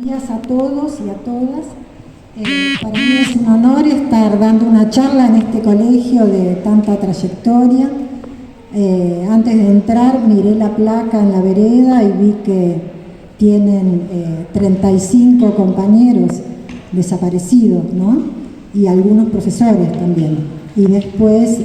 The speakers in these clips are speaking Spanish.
Días a todos y a todas. Para mí es un honor estar dando una charla en este colegio de tanta trayectoria. Antes de entrar miré la placa en la vereda y vi que tienen 35 compañeros desaparecidos, ¿no? Y algunos profesores también. Y después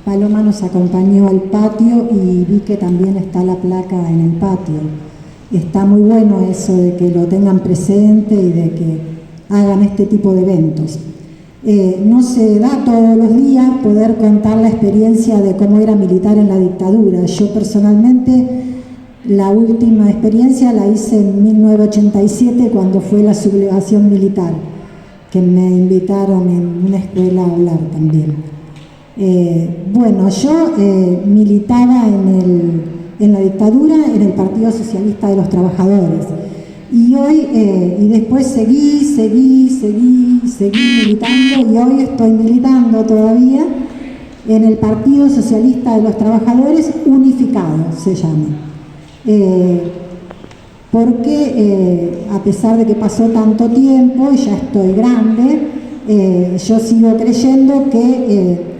Paloma nos acompañó al patio y vi que también está la placa en el patio. Está muy bueno eso de que lo tengan presente y de que hagan este tipo de eventos. No se da todos los días poder contar la experiencia de cómo era militar en la dictadura. Yo personalmente la última experiencia la hice en 1987 cuando fue la sublevación militar, que me invitaron en una escuela a hablar también. Bueno, yo militaba en la dictadura en el Partido Socialista de los Trabajadores y hoy y después seguí militando y hoy estoy militando todavía en el Partido Socialista de los Trabajadores Unificado, se llama. Porque a pesar de que pasó tanto tiempo y ya estoy grande, yo sigo creyendo que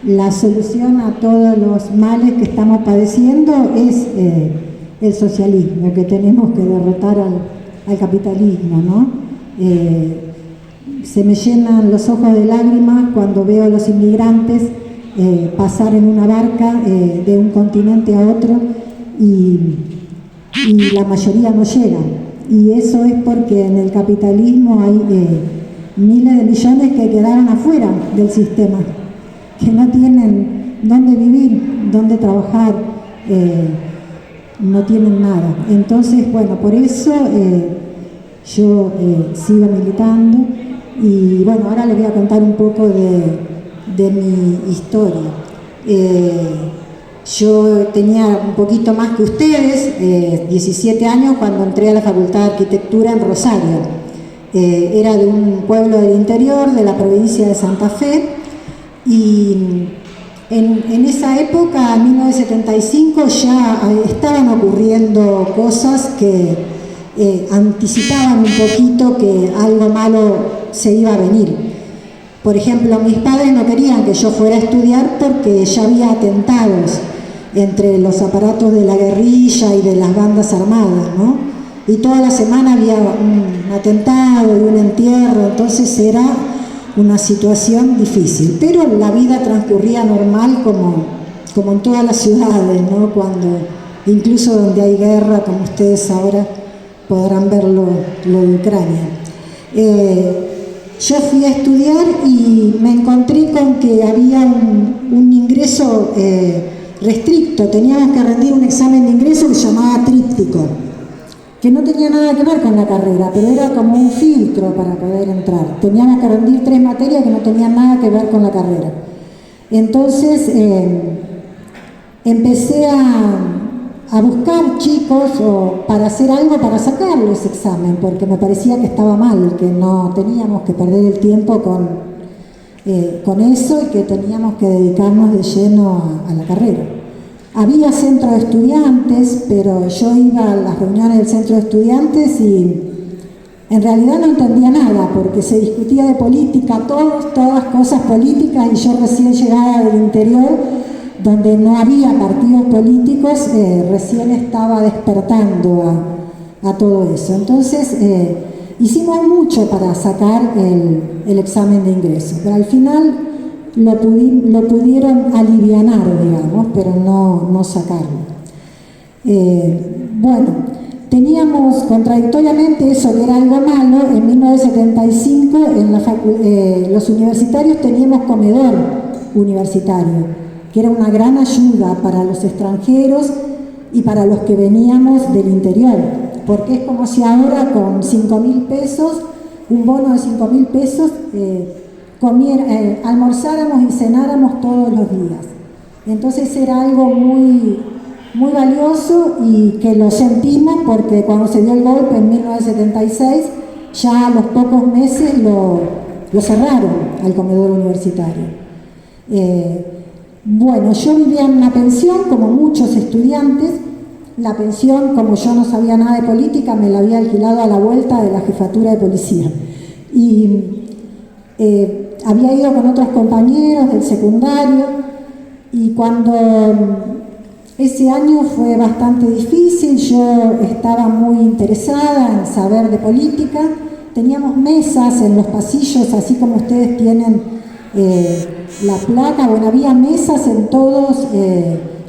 la solución a todos los males que estamos padeciendo es el socialismo, que tenemos que derrotar al capitalismo, ¿no? Se me llenan los ojos de lágrimas cuando veo a los inmigrantes pasar en una barca de un continente a otro y la mayoría no llega. Y eso es porque en el capitalismo hay miles de millones que quedaron afuera del sistema, que no tienen dónde vivir, dónde trabajar, no tienen nada. Entonces, bueno, por eso yo sigo militando y bueno, ahora les voy a contar un poco de mi historia. Yo tenía un poquito más que ustedes, 17 años, cuando entré a la Facultad de Arquitectura en Rosario. Era de un pueblo del interior, de la provincia de Santa Fe. Y en esa época, en 1975, ya estaban ocurriendo cosas que anticipaban un poquito que algo malo se iba a venir. Por ejemplo, mis padres no querían que yo fuera a estudiar porque ya había atentados entre los aparatos de la guerrilla y de las bandas armadas, ¿no? Y toda la semana había un atentado y un entierro, entonces era una situación difícil, pero la vida transcurría normal como en todas las ciudades, ¿no? Cuando, incluso donde hay guerra, como ustedes ahora podrán ver lo de Ucrania. Yo fui a estudiar y me encontré con que había un ingreso restricto, teníamos que rendir un examen de ingreso que se llamaba tríptico, que no tenía nada que ver con la carrera, pero era como un filtro para poder entrar. Teníamos que rendir 3 materias que no tenían nada que ver con la carrera. Entonces empecé a buscar chicos para hacer algo para sacarlo ese examen, porque me parecía que estaba mal, que no teníamos que perder el tiempo con eso y que teníamos que dedicarnos de lleno a la carrera. Había centro de estudiantes, pero yo iba a las reuniones del centro de estudiantes y en realidad no entendía nada, porque se discutía de política, todas cosas políticas, y yo recién llegada del interior, donde no había partidos políticos, recién estaba despertando a todo eso. Entonces, hicimos mucho para sacar el examen de ingreso, pero al final lo pudieron alivianar, digamos, pero no sacarlo. Bueno, teníamos contradictoriamente eso que era algo malo. En 1975 los universitarios teníamos comedor universitario, que era una gran ayuda para los extranjeros y para los que veníamos del interior, porque es como si ahora con 5.000 pesos, un bono de 5.000 pesos, almorzáramos y cenáramos todos los días. Entonces era algo muy, muy valioso y que lo sentimos porque cuando se dio el golpe en 1976, ya a los pocos meses lo cerraron al comedor universitario. Bueno, yo vivía en una pensión como muchos estudiantes la pensión, como yo no sabía nada de política, me la había alquilado a la vuelta de la jefatura de policía. Y había ido con otros compañeros del secundario, y cuando ese año fue bastante difícil, yo estaba muy interesada en saber de política. Teníamos mesas en los pasillos, así como ustedes tienen la placa. Bueno, había mesas en todos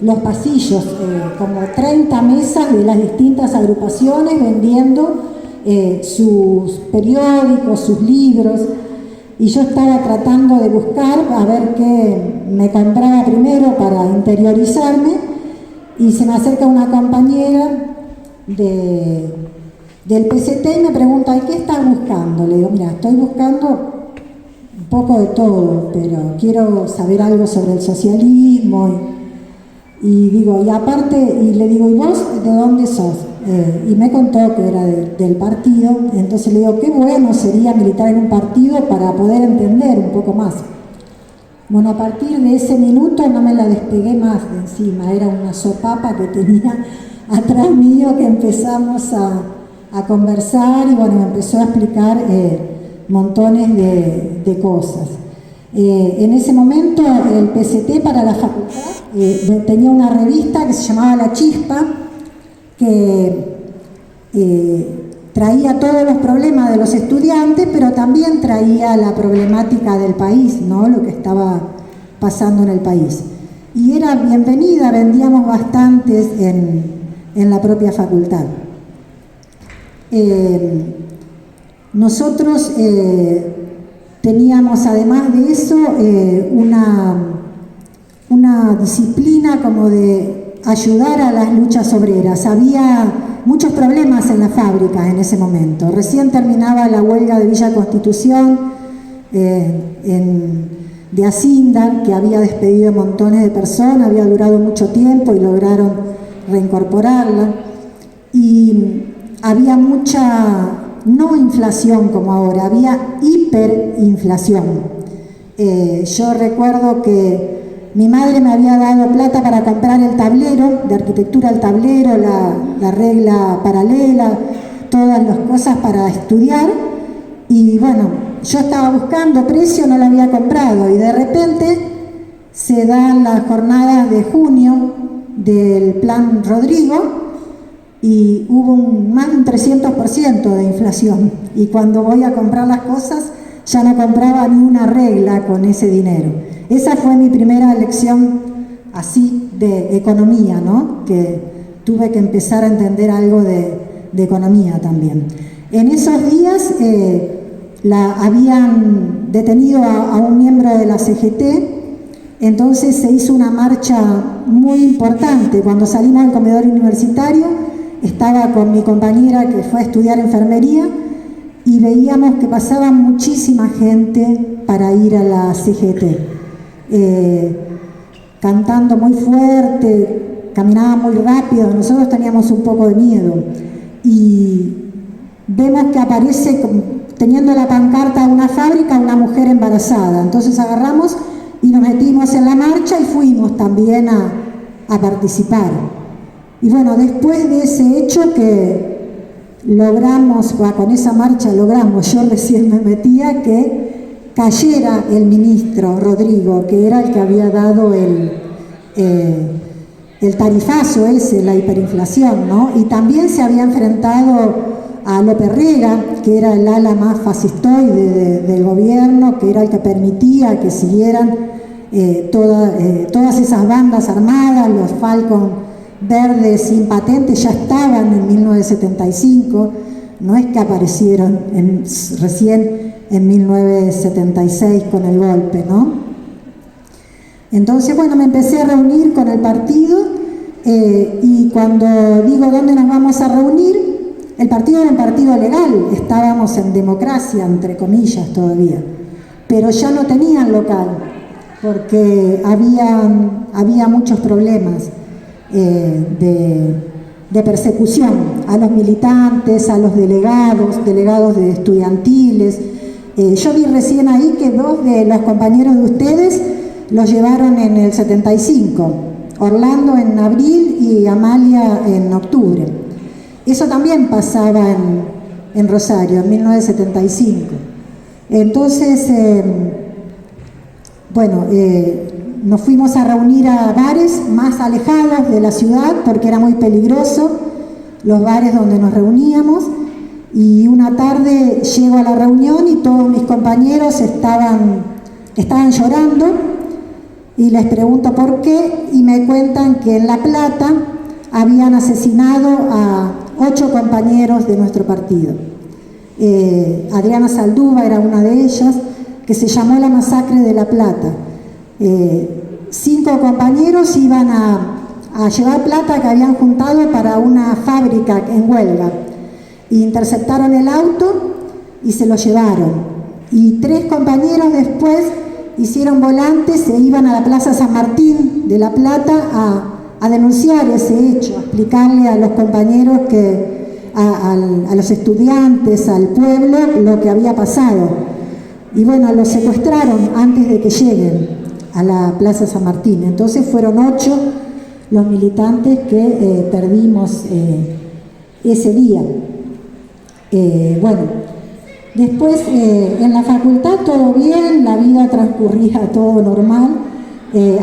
los pasillos, como 30 mesas de las distintas agrupaciones vendiendo sus periódicos, sus libros. Y yo estaba tratando de buscar a ver qué me compraba primero para interiorizarme, y se me acerca una compañera del PCT y me pregunta: ¿y qué estás buscando? Le digo: mira, estoy buscando un poco de todo, pero quiero saber algo sobre el socialismo. Y digo, y aparte, y le digo: ¿y vos de dónde sos? Y me contó que era del partido. Entonces le digo: qué bueno sería militar en un partido para poder entender un poco más. Bueno, a partir de ese minuto no me la despegué más de encima. Era una sopapa que tenía atrás mío, que empezamos a conversar, y bueno, me empezó a explicar montones de cosas. En ese momento el PCT para la facultad tenía una revista que se llamaba La Chispa, que traía todos los problemas de los estudiantes, pero también traía la problemática del país, ¿no? Lo que estaba pasando en el país. Y era bienvenida, vendíamos bastantes en la propia facultad. Nosotros teníamos, además de eso, una disciplina como de ayudar a las luchas obreras. Había muchos problemas en las fábricas en ese momento. Recién terminaba la huelga de Villa Constitución, de Asindar, que había despedido montones de personas, había durado mucho tiempo y lograron reincorporarla. Y había mucha, no inflación como ahora, había hiperinflación. Yo recuerdo que mi madre me había dado plata para comprar el tablero de arquitectura, el tablero, la regla paralela, todas las cosas para estudiar, y bueno, yo estaba buscando precio, no lo había comprado, y de repente se dan las jornadas de junio del Plan Rodrigo y hubo más de un 300% de inflación, y cuando voy a comprar las cosas ya no compraba ni una regla con ese dinero. Esa fue mi primera lección así de economía, ¿no? Que tuve que empezar a entender algo de economía también. En esos días habían detenido a un miembro de la CGT, entonces se hizo una marcha muy importante. Cuando salimos del comedor universitario, estaba con mi compañera que fue a estudiar enfermería, y veíamos que pasaba muchísima gente para ir a la CGT. Cantando muy fuerte, caminaba muy rápido. Nosotros teníamos un poco de miedo, y vemos que aparece teniendo la pancarta de una fábrica una mujer embarazada. Entonces agarramos y nos metimos en la marcha y fuimos también a participar. Y bueno, después de ese hecho que logramos, con esa marcha logramos, yo recién me metía, que cayera el ministro Rodrigo, que era el que había dado el tarifazo ese, la hiperinflación, ¿no? Y también se había enfrentado a López Rega, que era el ala más fascistoide del gobierno, que era el que permitía que siguieran todas esas bandas armadas. Los Falcon verdes sin patente ya estaban en 1975, no es que aparecieron recién en 1976 con el golpe, ¿no? Entonces, bueno, me empecé a reunir con el partido, y cuando digo dónde nos vamos a reunir, el partido era un partido legal, estábamos en democracia, entre comillas todavía, pero ya no tenían local, porque había muchos problemas de persecución a los militantes, a los delegados de estudiantiles. Yo vi recién ahí que 2 de los compañeros de ustedes los llevaron en el 75, Orlando en abril y Amalia en octubre. Eso también pasaba en Rosario, en 1975. Entonces, nos fuimos a reunir a bares más alejados de la ciudad porque era muy peligroso los bares donde nos reuníamos, y una tarde llego a la reunión y todos mis compañeros estaban llorando, y les pregunto por qué, y me cuentan que en La Plata habían asesinado a 8 compañeros de nuestro partido. Adriana Saldúa era una de ellas, que se llamó la masacre de La Plata. 5 compañeros iban a llevar plata que habían juntado para una fábrica en huelga. Interceptaron el auto y se lo llevaron. Y 3 compañeros después hicieron volantes e iban a la Plaza San Martín de La Plata a denunciar ese hecho, a explicarle a los compañeros, a los estudiantes, al pueblo, lo que había pasado. Y bueno, los secuestraron antes de que lleguen a la Plaza San Martín. Entonces fueron 8 los militantes que perdimos ese día. Después en la facultad todo bien, la vida transcurría todo normal,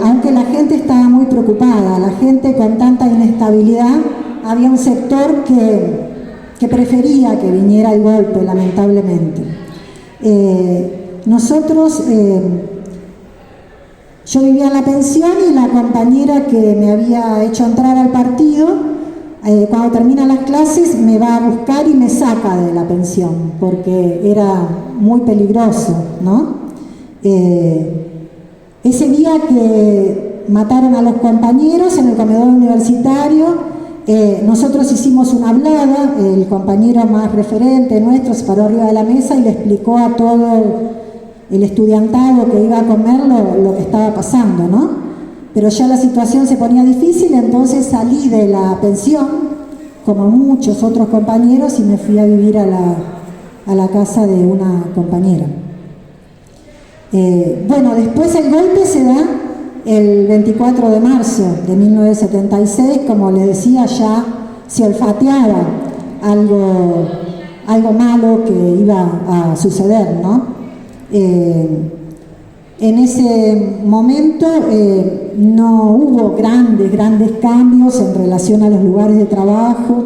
aunque la gente estaba muy preocupada. La gente, con tanta inestabilidad, había un sector que prefería que viniera el golpe, lamentablemente. Yo vivía en la pensión, y la compañera que me había hecho entrar al partido, cuando terminan las clases me va a buscar y me saca de la pensión porque era muy peligroso, ¿no? Ese día que mataron a los compañeros en el comedor universitario, nosotros hicimos una hablada. El compañero más referente nuestro se paró arriba de la mesa y le explicó a todo el estudiantado que iba a comer lo que estaba pasando, ¿no? Pero ya la situación se ponía difícil, entonces salí de la pensión, como muchos otros compañeros, y me fui a vivir a la casa de una compañera. Después el golpe se da el 24 de marzo de 1976, como les decía, ya se olfateaba algo malo que iba a suceder, ¿no? En ese momento no hubo grandes cambios en relación a los lugares de trabajo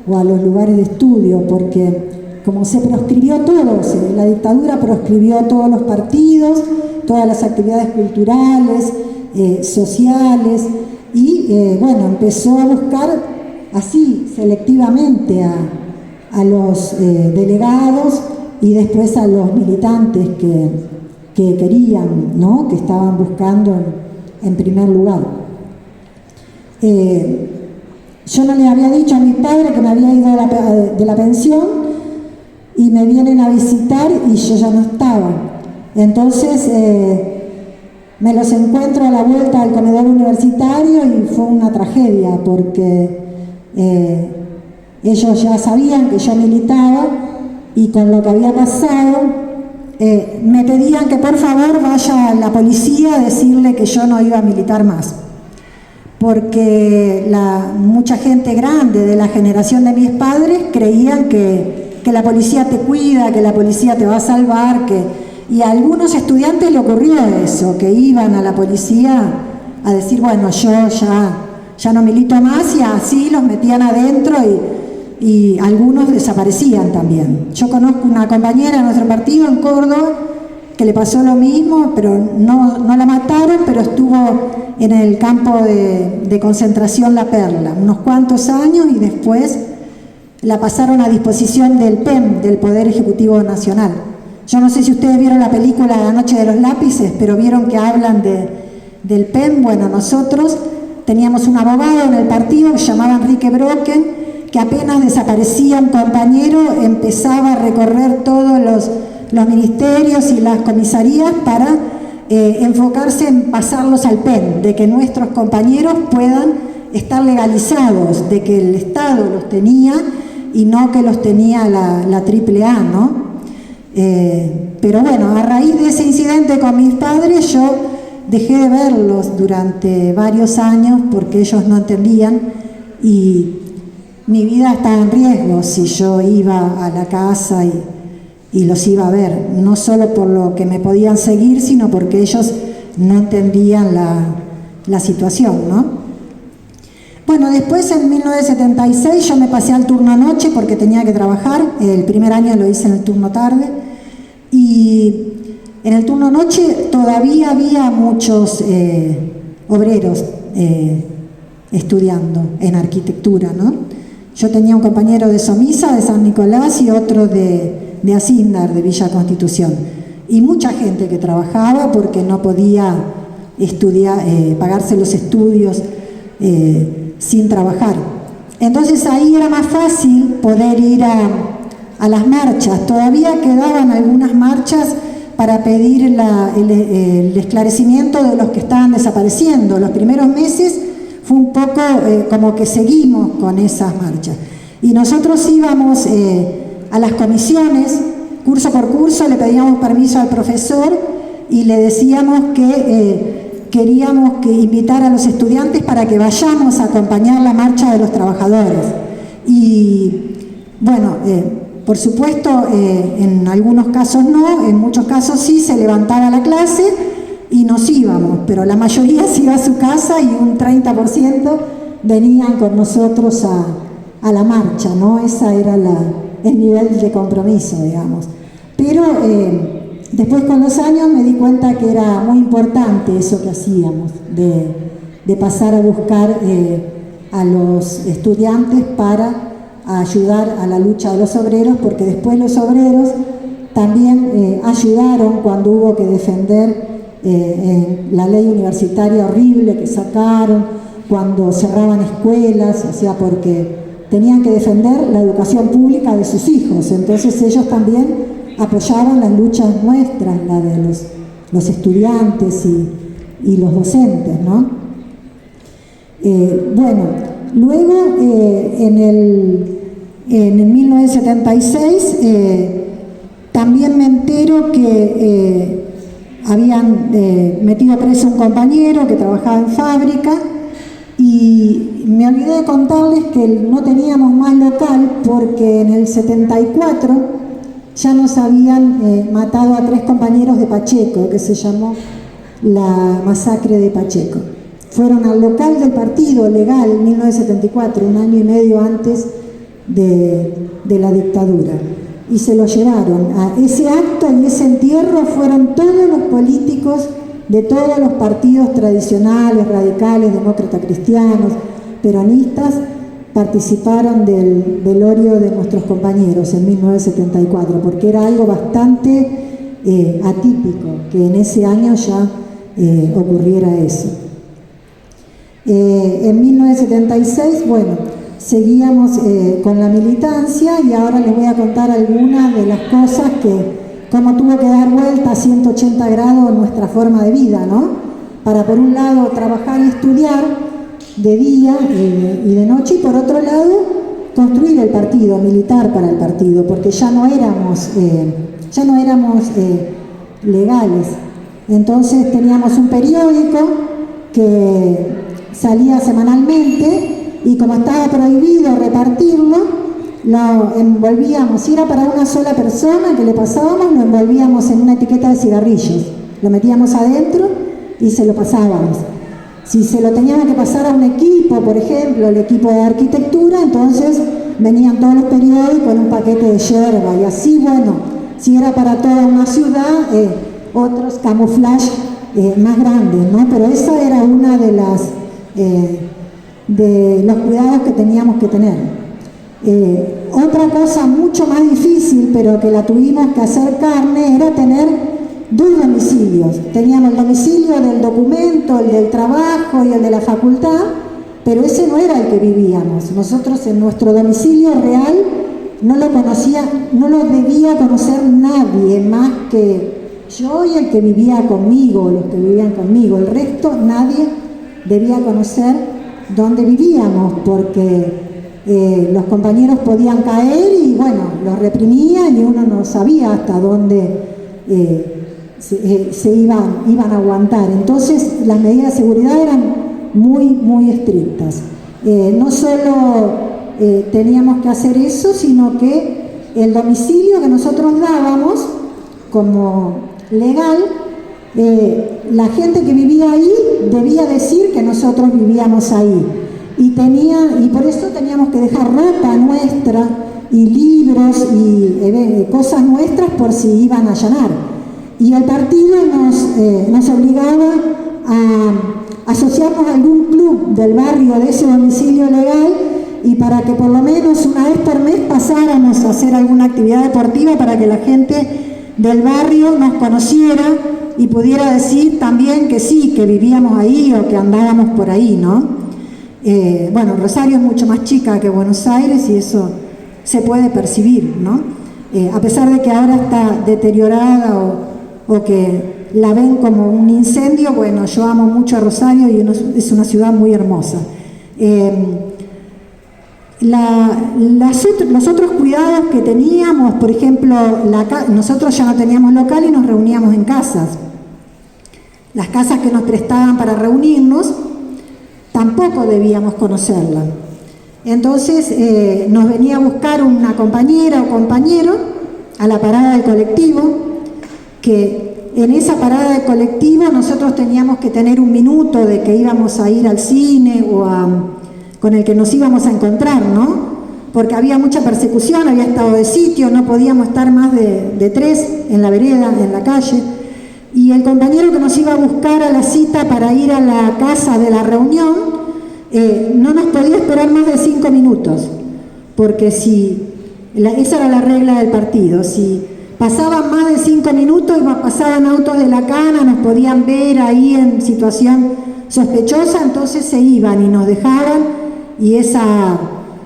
o a los lugares de estudio, porque como se proscribió todo, la dictadura proscribió todos los partidos, todas las actividades culturales, sociales, y empezó a buscar así selectivamente a los delegados y después a los militantes que querían, ¿no? Que estaban buscando en primer lugar. Yo no le había dicho a mis padres que me había ido de la pensión, y me vienen a visitar y yo ya no estaba. Entonces me los encuentro a la vuelta del comedor universitario, y fue una tragedia porque ellos ya sabían que yo militaba, y con lo que había pasado me pedían que por favor vaya a la policía a decirle que yo no iba a militar más, porque mucha gente grande de la generación de mis padres creían que la policía te cuida, que la policía te va a salvar, y a algunos estudiantes le ocurrió eso, que iban a la policía a decir, bueno, yo ya no milito más, y así los metían adentro, y algunos desaparecían también. Yo conozco una compañera de nuestro partido en Córdoba que le pasó lo mismo, pero no la mataron, pero estuvo en el campo de concentración La Perla unos cuantos años, y después la pasaron a disposición del PEM, del Poder Ejecutivo Nacional. Yo no sé si ustedes vieron la película La Noche de los Lápices, pero vieron que hablan del PEM. Bueno, nosotros teníamos un abogado en el partido que se llamaba Enrique Brocken, que apenas desaparecía un compañero, empezaba a recorrer todos los ministerios y las comisarías para enfocarse en pasarlos al PEN, de que nuestros compañeros puedan estar legalizados, de que el Estado los tenía y no que los tenía la AAA, ¿no? Pero bueno, a raíz de ese incidente con mis padres, yo dejé de verlos durante varios años porque ellos no entendían y mi vida estaba en riesgo si yo iba a la casa y los iba a ver, no solo por lo que me podían seguir, sino porque ellos no entendían la situación, ¿no? Bueno, después en 1976 yo me pasé al turno noche porque tenía que trabajar, el primer año lo hice en el turno tarde, y en el turno noche todavía había muchos obreros estudiando en arquitectura, ¿no? Yo tenía un compañero de Somisa, de San Nicolás, y otro de Asindar, de Villa Constitución, y mucha gente que trabajaba porque no podía estudiar, pagarse los estudios sin trabajar. Entonces ahí era más fácil poder ir a las marchas. Todavía quedaban algunas marchas para pedir el esclarecimiento de los que estaban desapareciendo. Los primeros meses fue un poco como que seguimos con esas marchas. Y nosotros íbamos a las comisiones, curso por curso, le pedíamos permiso al profesor y le decíamos que queríamos invitar a los estudiantes para que vayamos a acompañar la marcha de los trabajadores. Y bueno, por supuesto, en algunos casos no, en muchos casos sí, se levantaba la clase y nos íbamos, pero la mayoría se iba a su casa y un 30% venían con nosotros a la marcha, ¿no? Ese era el nivel de compromiso, digamos. Pero después con los años me di cuenta que era muy importante eso que hacíamos, de pasar a buscar a los estudiantes para ayudar a la lucha de los obreros, porque después los obreros también ayudaron cuando hubo que defender la ley universitaria horrible que sacaron, cuando cerraban escuelas, o sea, porque tenían que defender la educación pública de sus hijos. Entonces ellos también apoyaban las luchas nuestras, la de los estudiantes y los docentes, ¿no? Bueno, luego en el 1976 también me entero que habían metido preso a un compañero que trabajaba en fábrica, y me olvidé de contarles que no teníamos más local porque en el 74 ya nos habían matado a 3 compañeros de Pacheco, que se llamó la masacre de Pacheco. Fueron al local del partido legal en 1974, un año y medio antes de la dictadura, y se lo llevaron. A ese acto y ese entierro fueron todos los políticos de todos los partidos tradicionales, radicales, demócratas cristianos, peronistas, participaron del velorio de nuestros compañeros en 1974, porque era algo bastante atípico que en ese año ya ocurriera eso. En 1976, bueno, seguíamos con la militancia, y ahora les voy a contar algunas de las cosas cómo tuvo que dar vuelta a 180 grados nuestra forma de vida, ¿no? Para, por un lado, trabajar y estudiar de día y de noche, y por otro lado, construir el partido, militar para el partido, porque ya no éramos legales. Entonces teníamos un periódico que salía semanalmente, y como estaba prohibido repartirlo, lo envolvíamos. Si era para una sola persona que le pasábamos, lo envolvíamos en una etiqueta de cigarrillos, lo metíamos adentro y se lo pasábamos. Si se lo teníamos que pasar a un equipo, por ejemplo, el equipo de arquitectura, entonces venían todos los periódicos en un paquete de yerba, y así, bueno, si era para toda una ciudad, otros camuflaje más grandes, ¿no? Pero esa era una de los cuidados que teníamos que tener. Otra cosa mucho más difícil, pero que la tuvimos que hacer carne, era tener 2 domicilios. Teníamos el domicilio del documento, el del trabajo y el de la facultad, pero ese no era el que vivíamos. Nosotros en nuestro domicilio real no lo conocía, no lo debía conocer nadie más que yo y el que vivía conmigo, los que vivían conmigo. El resto nadie debía conocer dónde vivíamos, porque los compañeros podían caer y bueno, los reprimían y uno no sabía hasta dónde se iban a aguantar. Entonces las medidas de seguridad eran muy estrictas. No solo teníamos que hacer eso, sino que el domicilio que nosotros dábamos como legal, la gente que vivía ahí debía decir que nosotros vivíamos ahí, y por eso teníamos que dejar ropa nuestra y libros y cosas nuestras por si iban a allanar. Y el partido nos obligaba a asociarnos a algún club del barrio de ese domicilio legal, y para que por lo menos una vez por mes pasáramos a hacer alguna actividad deportiva para que la gente del barrio nos conociera y pudiera decir también que sí, que vivíamos ahí o que andábamos por ahí, ¿no? Bueno, Rosario es mucho más chica que Buenos Aires y eso se puede percibir, ¿no? A pesar de que ahora está deteriorada o que la ven como un incendio, bueno, yo amo mucho a Rosario y es una ciudad muy hermosa. Los otros cuidados que teníamos, por ejemplo, nosotros ya no teníamos local y nos reuníamos en casas. Las casas que nos prestaban para reunirnos tampoco debíamos conocerlas. Entonces nos venía a buscar una compañera o compañero a la parada del colectivo, que en esa parada del colectivo nosotros teníamos que tener un minuto de que íbamos a ir al cine con el que nos íbamos a encontrar, ¿no? Porque había mucha persecución, había estado de sitio, no podíamos estar más de 3 en la vereda, en la calle. Y el compañero que nos iba a buscar a la cita para ir a la casa de la reunión no nos podía esperar más de 5 minutos, porque esa era la regla del partido. Si pasaban más de 5 minutos, pasaban autos de la cana, nos podían ver ahí en situación sospechosa, entonces se iban y nos dejaban, y esa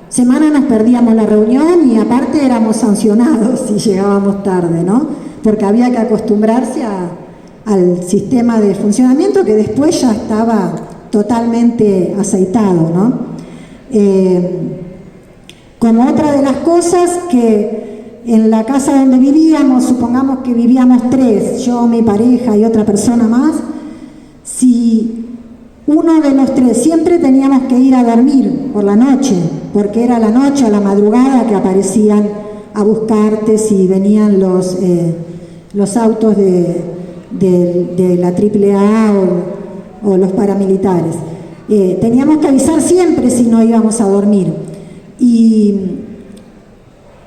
semana nos perdíamos la reunión y aparte éramos sancionados si llegábamos tarde, ¿no? Porque había que acostumbrarse al sistema de funcionamiento que después ya estaba totalmente aceitado, ¿no? Como otra de las cosas que en la casa donde vivíamos, supongamos que vivíamos 3, yo, mi pareja y otra persona más, si uno de los 3 siempre teníamos que ir a dormir por la noche, porque era la noche o la madrugada que aparecían a buscarte si venían los autos de la AAA o los paramilitares. Teníamos que avisar siempre si no íbamos a dormir. Y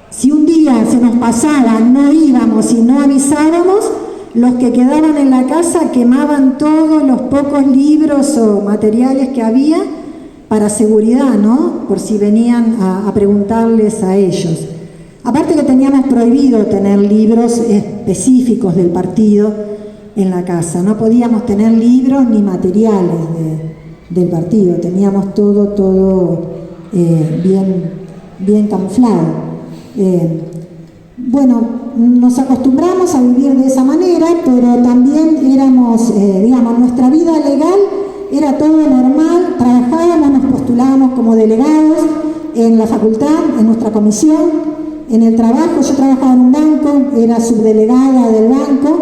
si un día se nos pasaba, no íbamos y no avisábamos, los que quedaban en la casa quemaban todos los pocos libros o materiales que había para seguridad, ¿no? Por si venían a preguntarles a ellos. Aparte que teníamos prohibido tener libros específicos del partido en la casa. No podíamos tener libros ni materiales del partido. Teníamos todo bien camuflado. Bueno, nos acostumbramos a vivir de esa manera, pero también éramos, nuestra vida legal era todo normal, trabajábamos, nos postulábamos como delegados en la facultad, en nuestra comisión, en el trabajo. Yo trabajaba en un banco, era subdelegada del banco,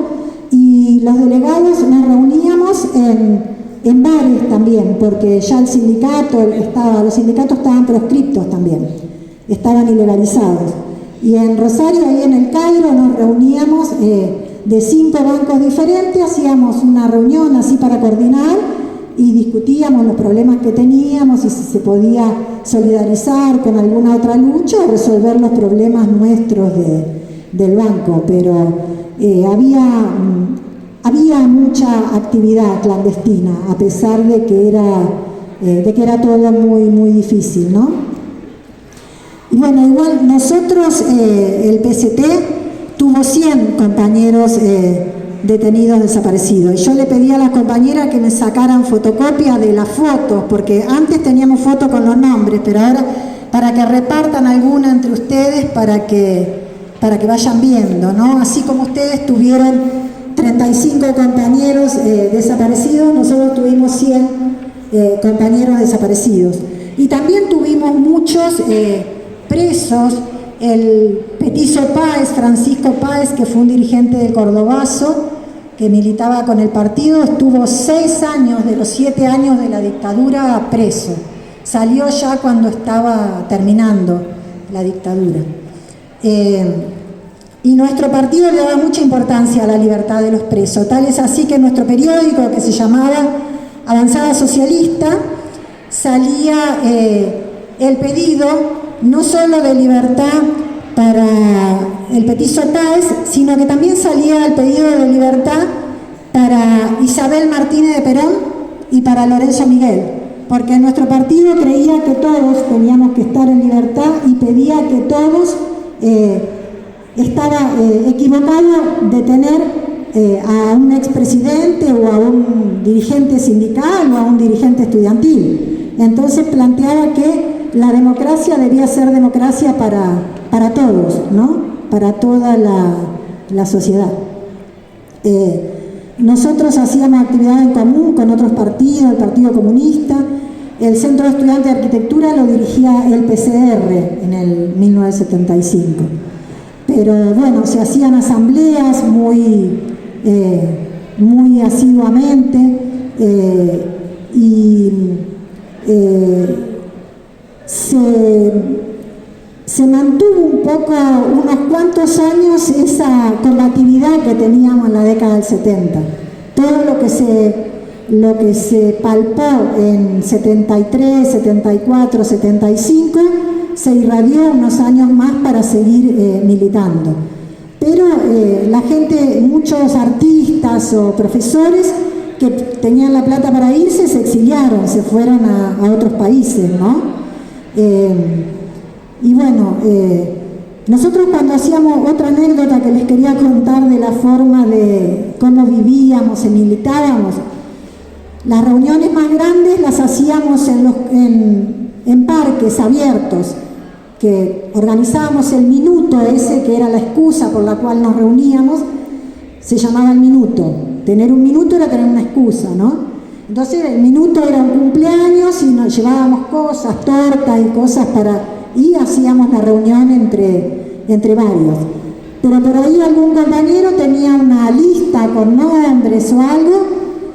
y los delegados nos reuníamos en bares también, porque ya los sindicatos estaban proscriptos también, estaban ilegalizados. Y en Rosario, ahí en el Cairo, nos reuníamos de 5 bancos diferentes, hacíamos una reunión así para coordinar y discutíamos los problemas que teníamos y si se podía solidarizar con alguna otra lucha o resolver los problemas nuestros del banco. Pero había mucha actividad clandestina, a pesar de que era todo muy difícil, ¿no? Y bueno, igual nosotros, el PCT tuvo 100 compañeros detenidos desaparecidos. Y yo le pedí a las compañeras que me sacaran fotocopia de las fotos, porque antes teníamos fotos con los nombres, pero ahora para que repartan alguna entre ustedes para que vayan viendo, ¿no? Así como ustedes tuvieron 35 compañeros desaparecidos, nosotros tuvimos 100 compañeros desaparecidos. Y también tuvimos muchos presos. El petizo Páez, Francisco Páez, que fue un dirigente del Cordobazo, que militaba con el partido, estuvo 6 años de los 7 años de la dictadura preso. Salió ya cuando estaba terminando la dictadura. Y nuestro partido le daba mucha importancia a la libertad de los presos. Tal es así que en nuestro periódico, que se llamaba Avanzada Socialista, salía el pedido no solo de libertad para el petiso Páez, sino que también salía el pedido de libertad para Isabel Martínez de Perón y para Lorenzo Miguel, porque nuestro partido creía que todos teníamos que estar en libertad y pedía que todos estaba equivocado de tener a un expresidente o a un dirigente sindical o a un dirigente estudiantil. Entonces planteaba que la democracia debía ser democracia para todos, ¿no? Para toda la sociedad. Nosotros hacíamos actividad en común con otros partidos, el Partido Comunista. El Centro de Estudiantes de Arquitectura lo dirigía el PCR en el 1975. Pero bueno, se hacían asambleas muy asiduamente y se mantuvo un poco, unos cuantos años, esa combatividad que teníamos en la década del 70. Todo lo que se palpó en 73, 74, 75, se irradió unos años más para seguir militando. Pero la gente, muchos artistas o profesores que tenían la plata para irse, se exiliaron, se fueron a otros países, ¿no? Y bueno, nosotros cuando hacíamos otra anécdota que les quería contar de la forma de cómo vivíamos y militábamos, las reuniones más grandes las hacíamos en parques abiertos, que organizábamos el minuto ese, que era la excusa por la cual nos reuníamos, se llamaba el minuto. Tener un minuto era tener una excusa, ¿no? Entonces el minuto era un cumpleaños y nos llevábamos cosas, tortas y cosas y hacíamos la reunión entre varios. Pero por ahí algún compañero tenía una lista con nombres o algo,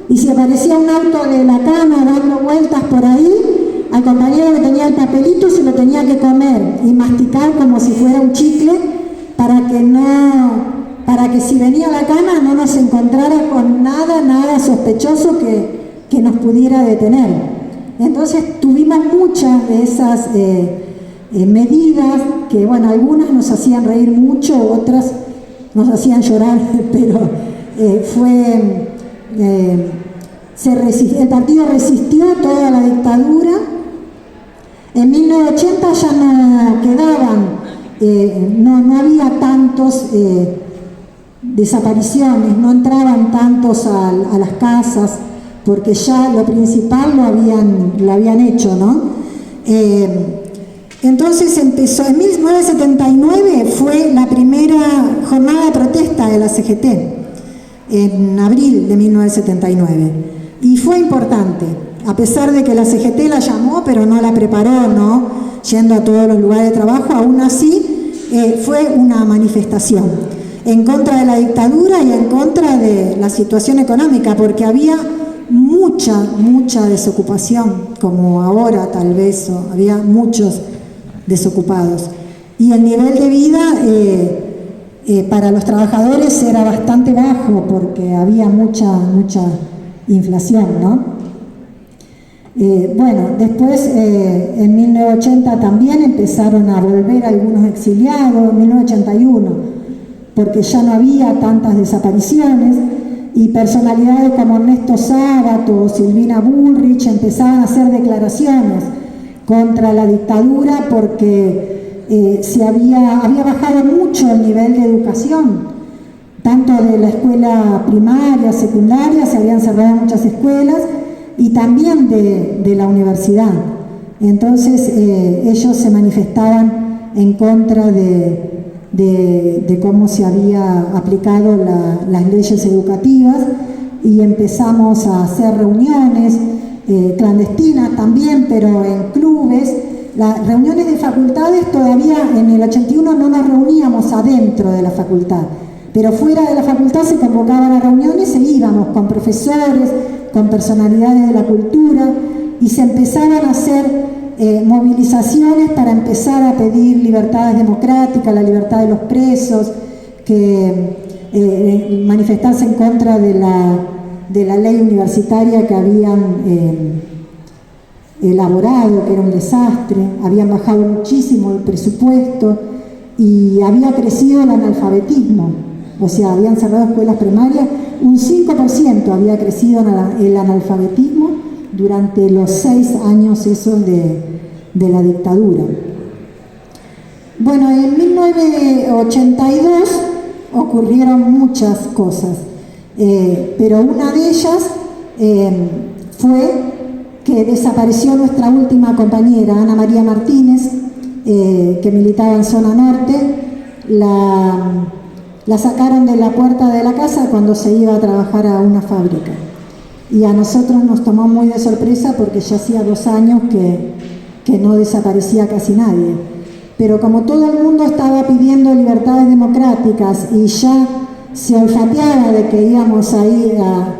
y si aparecía un auto de la cama dando vueltas por ahí, al compañero que tenía el papelito se lo tenía que comer y masticar como si fuera un chicle para que si venía a la cama no nos encontrara con nada sospechoso que nos pudiera detener. Entonces tuvimos muchas de esas medidas que, bueno, algunas nos hacían reír mucho, otras nos hacían llorar, pero el partido resistió toda la dictadura. En 1980 ya no quedaban, no había tantos desapariciones, no entraban tantos a las casas, porque ya lo principal lo habían hecho, ¿no? Entonces empezó, en 1979 fue la primera jornada de protesta de la CGT, en abril de 1979, y fue importante, a pesar de que la CGT la llamó, pero no la preparó, ¿no? Yendo a todos los lugares de trabajo, aún así fue una manifestación en contra de la dictadura y en contra de la situación económica, porque había mucha desocupación, como ahora tal vez, había muchos desocupados. Y el nivel de vida para los trabajadores era bastante bajo, porque había mucha inflación, ¿no? Bueno, después en 1980 también empezaron a volver algunos exiliados, en 1981, porque ya no había tantas desapariciones, y personalidades como Ernesto Sábato o Silvina Bullrich empezaban a hacer declaraciones contra la dictadura porque había bajado mucho el nivel de educación, tanto de la escuela primaria, secundaria, se habían cerrado muchas escuelas, y también de la universidad. Entonces ellos se manifestaban en contra de cómo se había aplicado las leyes educativas, y empezamos a hacer reuniones clandestinas también, pero en clubes. Las reuniones de facultades todavía en el 81 no nos reuníamos adentro de la facultad, Pero fuera de la facultad se convocaban a reuniones e íbamos con profesores, con personalidades de la cultura, y se empezaban a hacer movilizaciones para empezar a pedir libertades democráticas, la libertad de los presos, manifestarse en contra de la ley universitaria que habían elaborado, que era un desastre. Habían bajado muchísimo el presupuesto y había crecido el analfabetismo, o sea, habían cerrado escuelas primarias, un 5% había crecido el analfabetismo durante los 6 años esos de la dictadura. Bueno, en 1982 ocurrieron muchas cosas, pero una de ellas fue que desapareció nuestra última compañera, Ana María Martínez, que militaba en Zona Norte. La sacaron de la puerta de la casa cuando se iba a trabajar a una fábrica. Y a nosotros nos tomó muy de sorpresa porque ya hacía 2 años que no desaparecía casi nadie. Pero como todo el mundo estaba pidiendo libertades democráticas y ya se olfateaba de que íbamos a ir a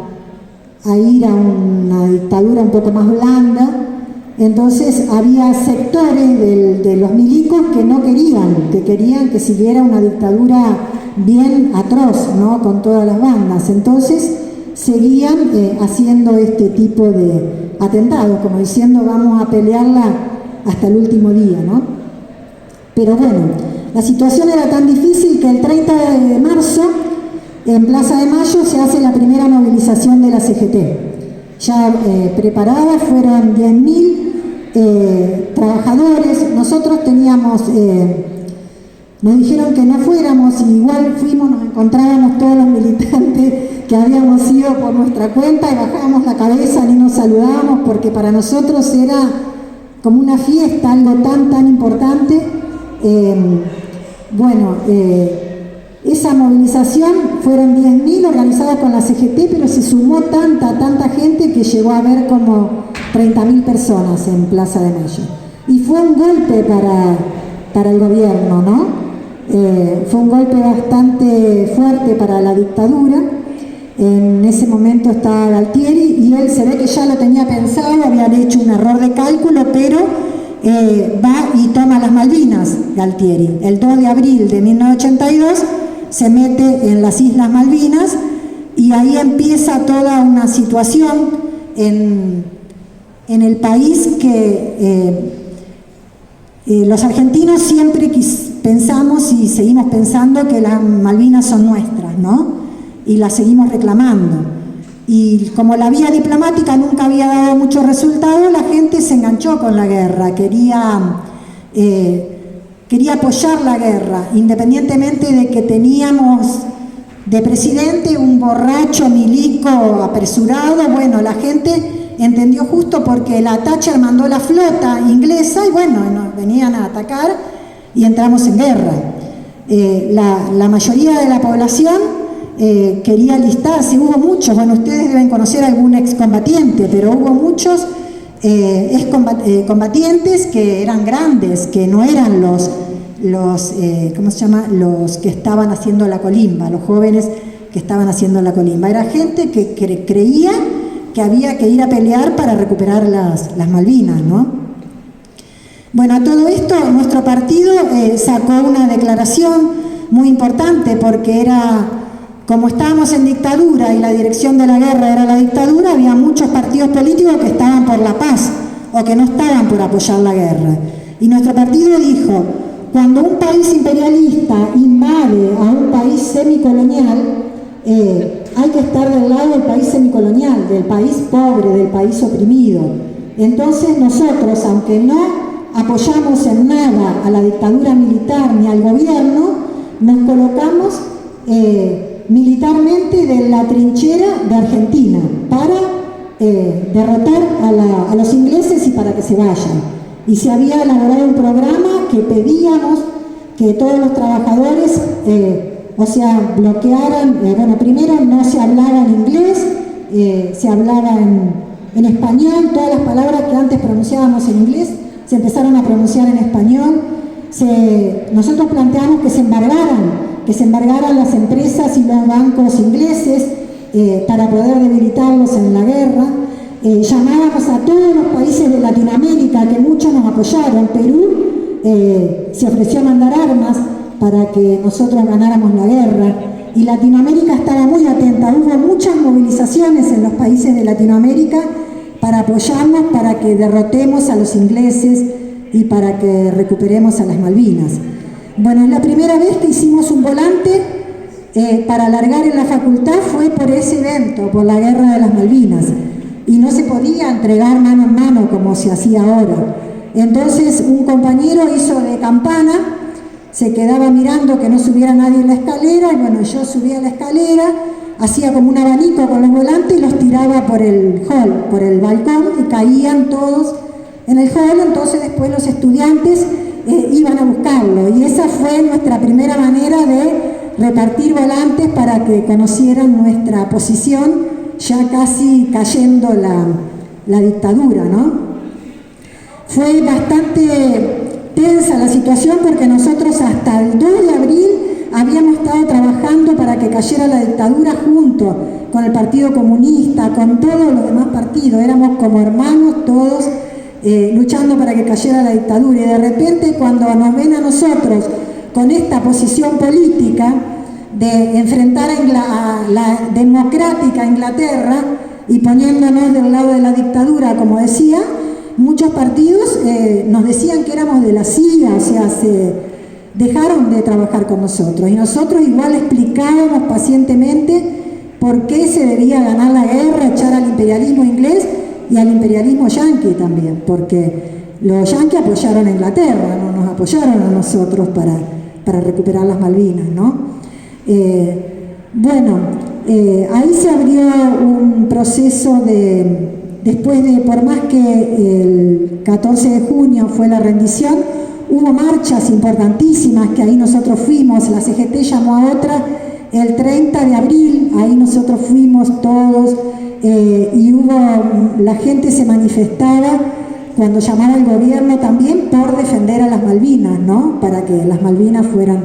una dictadura un poco más blanda, entonces había sectores de los milicos que no querían, que querían que siguiera una dictadura bien atroz, ¿no? Con todas las bandas. Entonces seguían haciendo este tipo de atentados, como diciendo vamos a pelearla hasta el último día, ¿no? Pero bueno, la situación era tan difícil que el 30 de marzo en Plaza de Mayo se hace la primera movilización de la CGT. Ya preparada, fueron 10.000 trabajadores. Nosotros teníamos, nos dijeron que no fuéramos, y igual fuimos, nos encontrábamos todos los militantes que habíamos ido por nuestra cuenta y bajábamos la cabeza, ni nos saludábamos, porque para nosotros era como una fiesta, algo tan importante. Esa movilización fueron 10.000 organizadas con la CGT, pero se sumó tanta gente que llegó a haber como 30.000 personas en Plaza de Mayo. Y fue un golpe para el gobierno, ¿no? Fue un golpe bastante fuerte para la dictadura. En ese momento estaba Galtieri y él se ve que ya lo tenía pensado, habían hecho un error de cálculo, pero va y toma las Malvinas, Galtieri. El 2 de abril de 1982 se mete en las Islas Malvinas y ahí empieza toda una situación en el país que los argentinos siempre pensamos y seguimos pensando que las Malvinas son nuestras, ¿no? Y las seguimos reclamando. Y como la vía diplomática nunca había dado mucho resultado, la gente se enganchó con la guerra, quería apoyar la guerra, independientemente de que teníamos de presidente un borracho milico apresurado. Bueno, la gente entendió justo porque la Thatcher mandó la flota inglesa y bueno, nos venían a atacar y entramos en guerra. La mayoría de la población quería alistarse, hubo muchos, bueno, ustedes deben conocer algún excombatiente, pero hubo muchos excombatientes que eran grandes, que no eran los ¿cómo se llama?, los que estaban haciendo la colimba, los jóvenes que estaban haciendo la colimba. Era gente que creía que había que ir a pelear para recuperar las Malvinas, ¿no? Bueno, a todo esto nuestro partido sacó una declaración muy importante porque como estábamos en dictadura y la dirección de la guerra era la dictadura, había muchos partidos políticos que estaban por la paz o que no estaban por apoyar la guerra. Y nuestro partido dijo, cuando un país imperialista invade a un país semicolonial, hay que estar del lado del país semicolonial, del país pobre, del país oprimido. Entonces nosotros, aunque no apoyamos en nada a la dictadura militar ni al gobierno, nos colocamos militarmente de la trinchera de Argentina para derrotar a los ingleses y para que se vayan. Y se había elaborado un programa que pedíamos que todos los trabajadores, bloquearan, primero no se hablaba en inglés, se hablaba en español, todas las palabras que antes pronunciábamos en inglés se empezaron a pronunciar en español. Nosotros planteamos que se embargaran, que se embargaran las empresas y los bancos ingleses para poder debilitarlos en la guerra. Llamábamos a todos los países de Latinoamérica, que muchos nos apoyaron. Perú se ofreció a mandar armas para que nosotros ganáramos la guerra, y Latinoamérica estaba muy atenta. Hubo muchas movilizaciones en los países de Latinoamérica para apoyarnos, para que derrotemos a los ingleses y para que recuperemos a las Malvinas. Bueno, la primera vez que hicimos un volante para alargar en la facultad fue por ese evento, por la Guerra de las Malvinas, y no se podía entregar mano en mano como se hacía ahora. Entonces un compañero hizo de campana, se quedaba mirando que no subiera nadie en la escalera, y bueno, yo subía a la escalera, hacía como un abanico con los volantes y los tiraba por el hall, por el balcón, y caían todos en el hall. Entonces después los estudiantes iban a buscarlo, y esa fue nuestra primera manera de repartir volantes para que conocieran nuestra posición, ya casi cayendo la dictadura, ¿no? Fue bastante tensa la situación, porque nosotros hasta el 2 de abril habíamos estado trabajando para que cayera la dictadura junto con el Partido Comunista, con todos los demás partidos. Éramos como hermanos todos luchando para que cayera la dictadura, y de repente cuando nos ven a nosotros con esta posición política de enfrentar a la democrática Inglaterra y poniéndonos del lado de la dictadura, como decía, muchos partidos nos decían que éramos de la CIA, o sea, se dejaron de trabajar con nosotros, y nosotros igual explicábamos pacientemente por qué se debía ganar la guerra, echar al imperialismo inglés y al imperialismo yanqui también, porque los yanquis apoyaron a Inglaterra, no nos apoyaron a nosotros para recuperar las Malvinas, ¿no? Ahí se abrió un proceso después de, por más que el 14 de junio fue la rendición, hubo marchas importantísimas, que ahí nosotros fuimos, la CGT llamó a otra el 30 de abril, ahí nosotros fuimos todos, y la gente se manifestaba cuando llamaba el gobierno también por defender a las Malvinas, ¿no? Para que las Malvinas fueran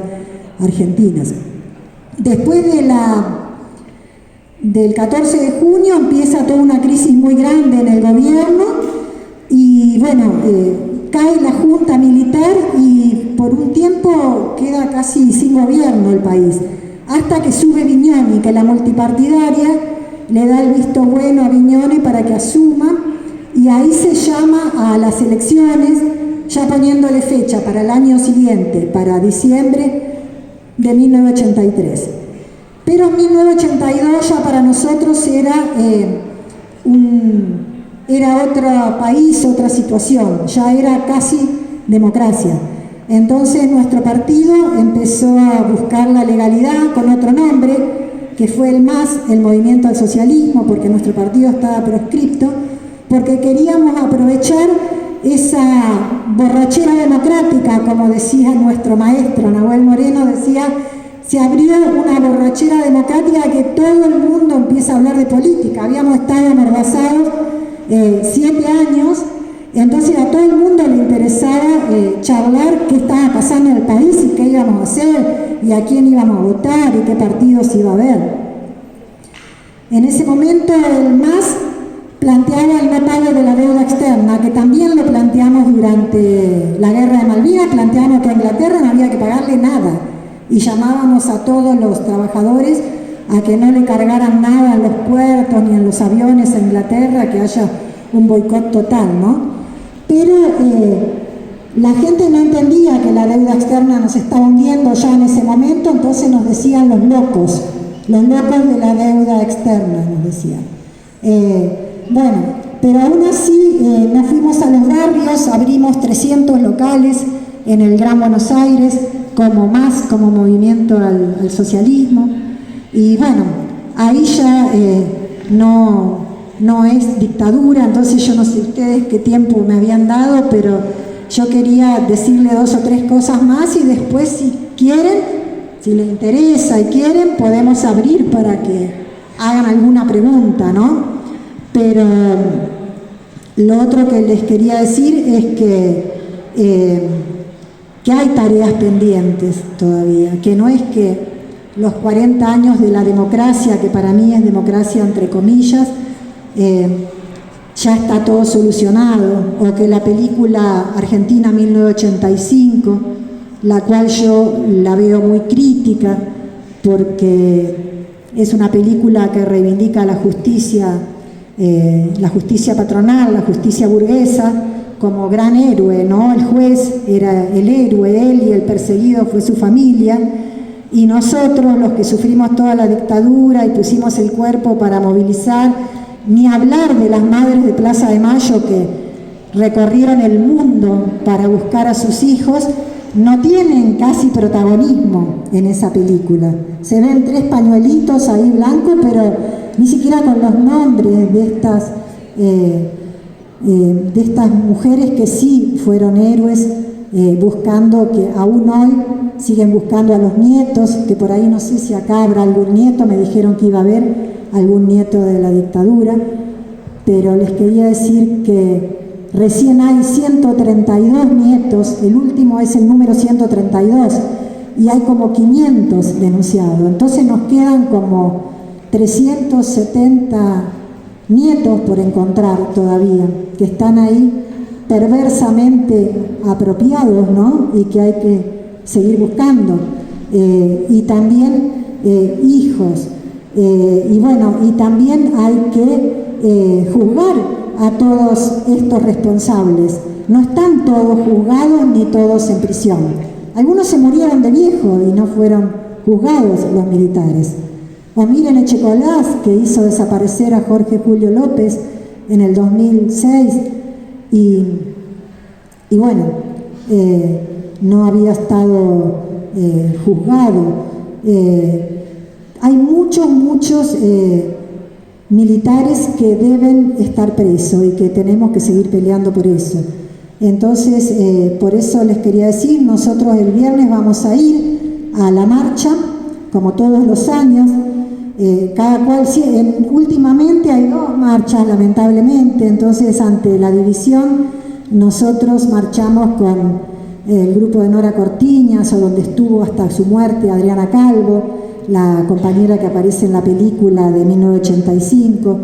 argentinas. Después del 14 de junio empieza toda una crisis muy grande en el gobierno, y bueno, cae la junta militar y por un tiempo queda casi sin gobierno el país, hasta que sube Vignoni, que la multipartidaria le da el visto bueno a Vignoni para que asuma, y ahí se llama a las elecciones, ya poniéndole fecha para el año siguiente, para diciembre de 1983. Pero en 1982 ya para nosotros era otro país, otra situación, ya era casi democracia. Entonces nuestro partido empezó a buscar la legalidad con otro nombre, que fue el Movimiento al Socialismo, porque nuestro partido estaba proscripto, porque queríamos aprovechar esa borrachera democrática, como decía nuestro maestro Nahuel Moreno, decía: se abrió una borrachera democrática que todo el mundo empieza a hablar de política. Habíamos estado amordazados 7 años, entonces a todo el mundo le interesaba charlar qué estaba pasando en el país y qué íbamos a hacer y a quién íbamos a votar y qué partidos iba a haber. En ese momento el MAS planteaba el no pago de la deuda externa, que también lo planteamos durante la Guerra de Malvinas. Planteamos que a Inglaterra no había que pagarle nada, y llamábamos a todos los trabajadores a que no le cargaran nada en los puertos ni en los aviones a Inglaterra, que haya un boicot total, ¿no? Pero la gente no entendía que la deuda externa nos estaba hundiendo ya en ese momento, entonces nos decían los locos de la deuda externa, nos decían. Pero aún así nos fuimos a los barrios, abrimos 300 locales en el Gran Buenos Aires, como MAS, como Movimiento al Socialismo, y bueno, ahí ya no es dictadura. Entonces yo no sé ustedes qué tiempo me habían dado, pero yo quería decirle 2 o 3 cosas más, y después, si quieren, si les interesa y quieren, podemos abrir para que hagan alguna pregunta, ¿no? Pero lo otro que les quería decir es que hay tareas pendientes todavía, que no es que los 40 años de la democracia, que para mí es democracia entre comillas, ya está todo solucionado, o que la película Argentina 1985, la cual yo la veo muy crítica, porque es una película que reivindica la justicia patronal, la justicia burguesa, como gran héroe, ¿no? El juez era el héroe, él, y el perseguido fue su familia, y nosotros, los que sufrimos toda la dictadura y pusimos el cuerpo para movilizar, ni hablar de las madres de Plaza de Mayo que recorrieron el mundo para buscar a sus hijos, no tienen casi protagonismo en esa película. Se ven 3 pañuelitos ahí blancos, pero ni siquiera con los nombres de estas mujeres que sí fueron héroes, buscando, que aún hoy siguen buscando a los nietos, que por ahí no sé si acá habrá algún nieto, me dijeron que iba a haber algún nieto de la dictadura, pero les quería decir que recién hay 132 nietos, el último es el número 132, y hay como 500 denunciados, entonces nos quedan como 370 nietos por encontrar todavía, que están ahí perversamente apropiados, ¿no? Y que hay que seguir buscando. Y también hijos. Y bueno, y también hay que juzgar a todos estos responsables. No están todos juzgados ni todos en prisión. Algunos se murieron de viejo y no fueron juzgados los militares. O miren Echecolás, que hizo desaparecer a Jorge Julio López en el 2006 y bueno, no había estado juzgado. Hay muchos militares que deben estar presos y que tenemos que seguir peleando por eso. Entonces, por eso les quería decir, nosotros el viernes vamos a ir a la marcha, como todos los años. Cada cual, últimamente hay 2 marchas, lamentablemente, entonces ante la división nosotros marchamos con el grupo de Nora Cortiñas, o donde estuvo hasta su muerte Adriana Calvo, la compañera que aparece en la película de 1985,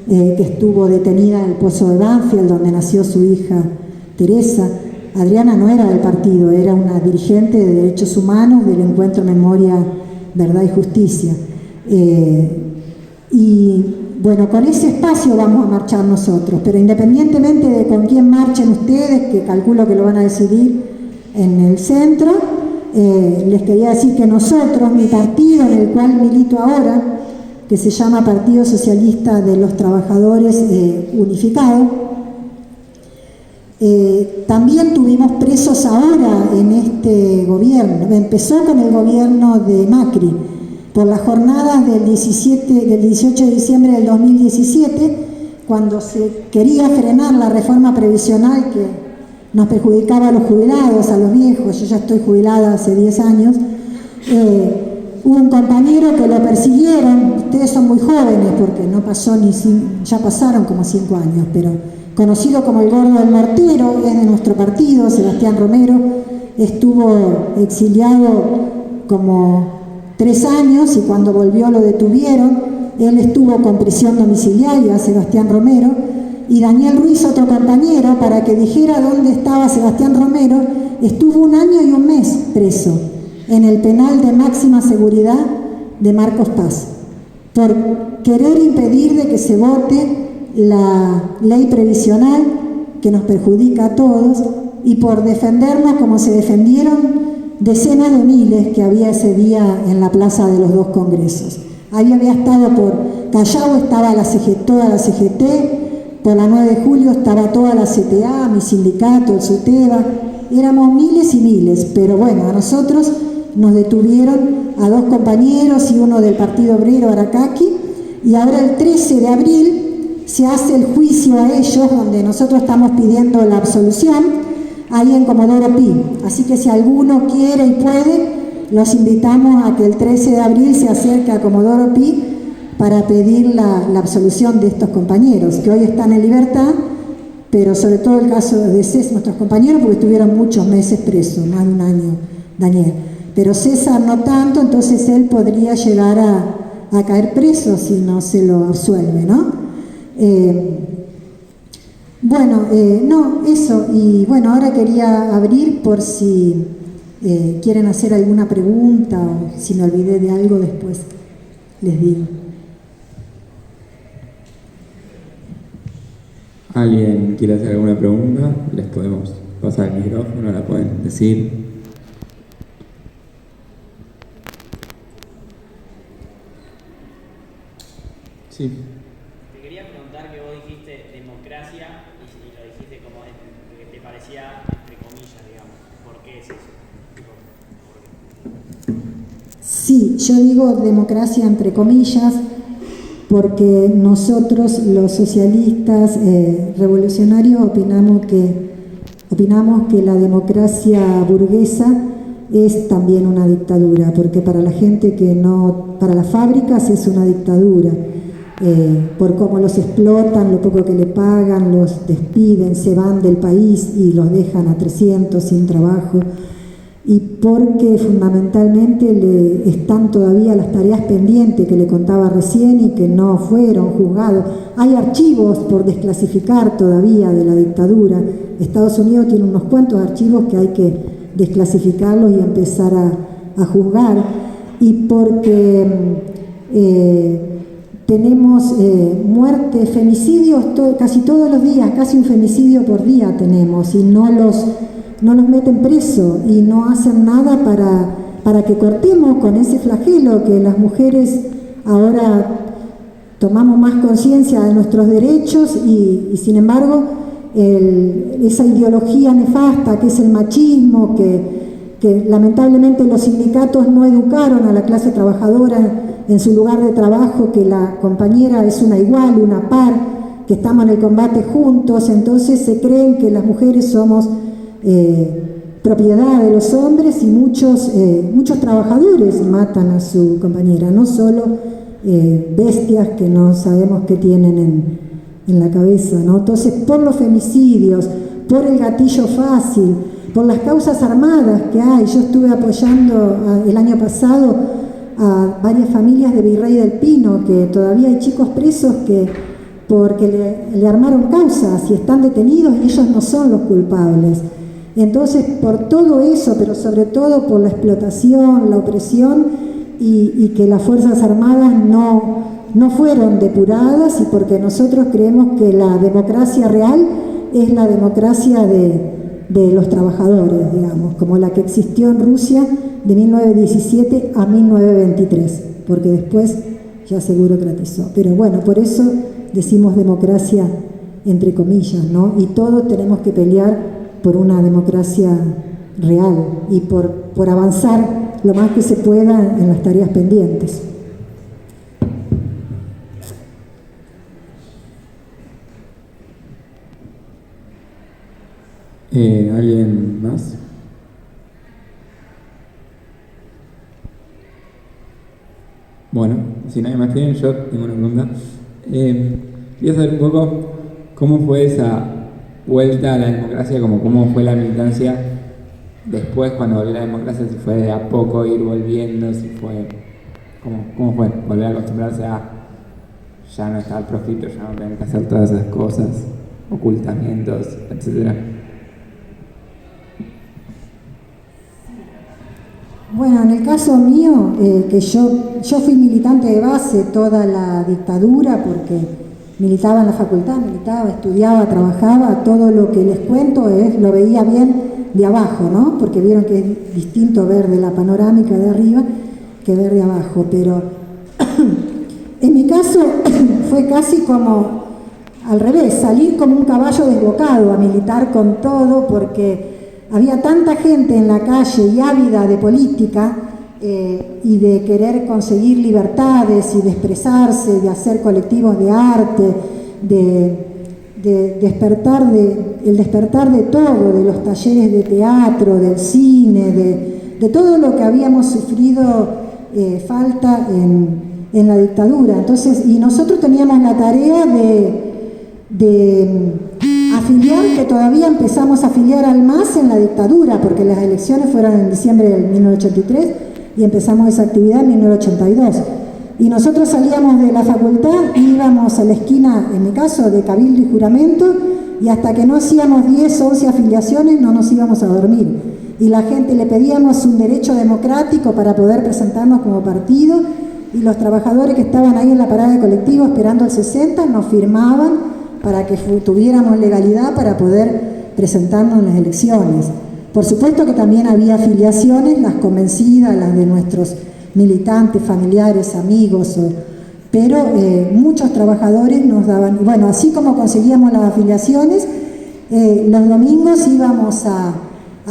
que estuvo detenida en el Pozo de Banfield, donde nació su hija Teresa. Adriana no era del partido, era una dirigente de derechos humanos del Encuentro Memoria, Verdad y Justicia. Y bueno, con ese espacio vamos a marchar nosotros, pero independientemente de con quién marchen ustedes, que calculo que lo van a decidir en el centro, les quería decir que nosotros, mi partido en el cual milito ahora, que se llama Partido Socialista de los Trabajadores Unificado, también tuvimos presos ahora en este gobierno. Empezó con el gobierno de Macri, por las jornadas del 18 de diciembre del 2017, cuando se quería frenar la reforma previsional que nos perjudicaba a los jubilados, a los viejos. Yo ya estoy jubilada hace 10 años. Hubo un compañero que lo persiguieron, ustedes son muy jóvenes porque no pasó ya pasaron como 5 años, pero conocido como el Gordo del Mortero, es de nuestro partido, Sebastián Romero, estuvo exiliado como 3 años y cuando volvió lo detuvieron. Él estuvo con prisión domiciliaria, Sebastián Romero, y Daniel Ruiz, otro compañero, para que dijera dónde estaba Sebastián Romero, estuvo 1 año y 1 mes preso en el penal de máxima seguridad de Marcos Paz, por querer impedir de que se vote la ley previsional que nos perjudica a todos, y por defendernos como se defendieron decenas de miles que había ese día en la plaza de los 2 congresos. Ahí había estado por Callao, estaba toda la CGT, por la 9 de julio estaba toda la CTA, mi sindicato, el SUTEBA, éramos miles y miles, pero bueno, a nosotros nos detuvieron a 2 compañeros y uno del Partido Obrero, Aracaki, y ahora el 13 de abril se hace el juicio a ellos, donde nosotros estamos pidiendo la absolución, ahí en Comodoro Pi. Así que si alguno quiere y puede, los invitamos a que el 13 de abril se acerque a Comodoro Pi para pedir la absolución de estos compañeros, que hoy están en libertad, pero sobre todo el caso de nuestros compañeros, porque estuvieron muchos meses presos, más de 1 año, Daniel. pero César no tanto, entonces él podría llegar a caer preso si no se lo absuelve, ¿no? No, eso, y bueno, ahora quería abrir por si quieren hacer alguna pregunta o si me olvidé de algo después les digo. ¿Alguien quiere hacer alguna pregunta? Les podemos pasar el micrófono, la pueden decir. Sí. Te quería preguntar que vos dijiste democracia y lo dijiste como que te parecía entre comillas, digamos. ¿Por qué es eso? ¿Por qué? Sí, yo digo democracia entre comillas porque nosotros los socialistas revolucionarios opinamos que la democracia burguesa es también una dictadura, porque para la gente que no, para las fábricas es una dictadura, por cómo los explotan, lo poco que le pagan, los despiden, se van del país y los dejan a 300 sin trabajo, y porque fundamentalmente están todavía las tareas pendientes que le contaba recién y que no fueron juzgados. Hay archivos por desclasificar todavía de la dictadura. Estados Unidos tiene unos cuantos archivos que hay que desclasificarlos y empezar a juzgar, y porque tenemos muertes, femicidios casi todos los días, casi un femicidio por día tenemos, y no los meten preso y no hacen nada para que cortemos con ese flagelo que las mujeres ahora tomamos más conciencia de nuestros derechos y sin embargo esa ideología nefasta que es el machismo, que lamentablemente los sindicatos no educaron a la clase trabajadora en su lugar de trabajo, que la compañera es una igual, una par, que estamos en el combate juntos, entonces se creen que las mujeres somos propiedad de los hombres, y muchos trabajadores matan a su compañera, no solo bestias que no sabemos qué tienen en la cabeza, ¿no? Entonces, por los femicidios, por el gatillo fácil, por las causas armadas que hay. Yo estuve apoyando el año pasado a varias familias de Virrey del Pino, que todavía hay chicos presos porque le armaron causas y están detenidos y ellos no son los culpables. Entonces, por todo eso, pero sobre todo por la explotación, la opresión y que las Fuerzas Armadas no fueron depuradas, y porque nosotros creemos que la democracia real es la democracia de los trabajadores, digamos, como la que existió en Rusia de 1917 a 1923, porque después ya se burocratizó. Pero bueno, por eso decimos democracia entre comillas, ¿no? Y todos tenemos que pelear por una democracia real y por avanzar lo más que se pueda en las tareas pendientes. ¿Alguien más? Bueno, si nadie más tiene, yo tengo una pregunta. Quería saber un poco cómo fue esa vuelta a la democracia, cómo fue la militancia después cuando volvió la democracia, si fue de a poco ir volviendo, si fue... ¿Cómo fue volver a acostumbrarse a ya no estar proscrito, ya no tener que hacer todas esas cosas, ocultamientos, etcétera? Bueno, en el caso mío, que yo fui militante de base toda la dictadura, porque militaba en la facultad, estudiaba, trabajaba, todo lo que les cuento lo veía bien de abajo, ¿no? Porque vieron que es distinto ver de la panorámica de arriba que ver de abajo, pero en mi caso fue casi como al revés, salir como un caballo desbocado a militar con todo, porque había tanta gente en la calle y ávida de política y de querer conseguir libertades y de expresarse, de hacer colectivos de arte, el despertar de todo, de los talleres de teatro, del cine, de todo lo que habíamos sufrido falta en la dictadura. Entonces, y nosotros teníamos la tarea de afiliar, que todavía empezamos a afiliar al MAS en la dictadura, porque las elecciones fueron en diciembre del 1983 y empezamos esa actividad en 1982. Y nosotros salíamos de la facultad, íbamos a la esquina, en mi caso, de Cabildo y Juramento, y hasta que no hacíamos 10 o 11 afiliaciones no nos íbamos a dormir. Y la gente le pedíamos un derecho democrático para poder presentarnos como partido, y los trabajadores que estaban ahí en la parada de colectivo esperando el 60 nos firmaban para que tuviéramos legalidad para poder presentarnos en las elecciones. Por supuesto que también había afiliaciones, las convencidas, las de nuestros militantes, familiares, amigos, pero muchos trabajadores nos daban, y bueno, así como conseguíamos las afiliaciones, los domingos íbamos a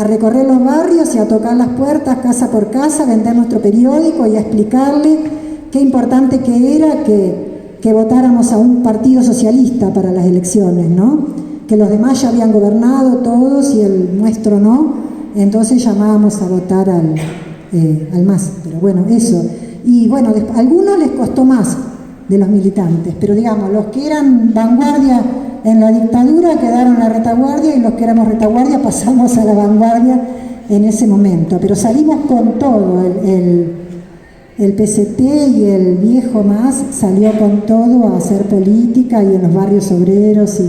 recorrer los barrios y a tocar las puertas casa por casa, a vender nuestro periódico y a explicarle qué importante que era que votáramos a un partido socialista para las elecciones, ¿no? Que los demás ya habían gobernado todos y el nuestro no, entonces llamábamos a votar al MAS, pero bueno, eso. Y bueno, a algunos les costó más de los militantes, pero digamos, los que eran vanguardia en la dictadura quedaron en la retaguardia y los que éramos retaguardia pasamos a la vanguardia en ese momento, pero salimos con todo, el PCT y el viejo MAS salió con todo a hacer política y en los barrios obreros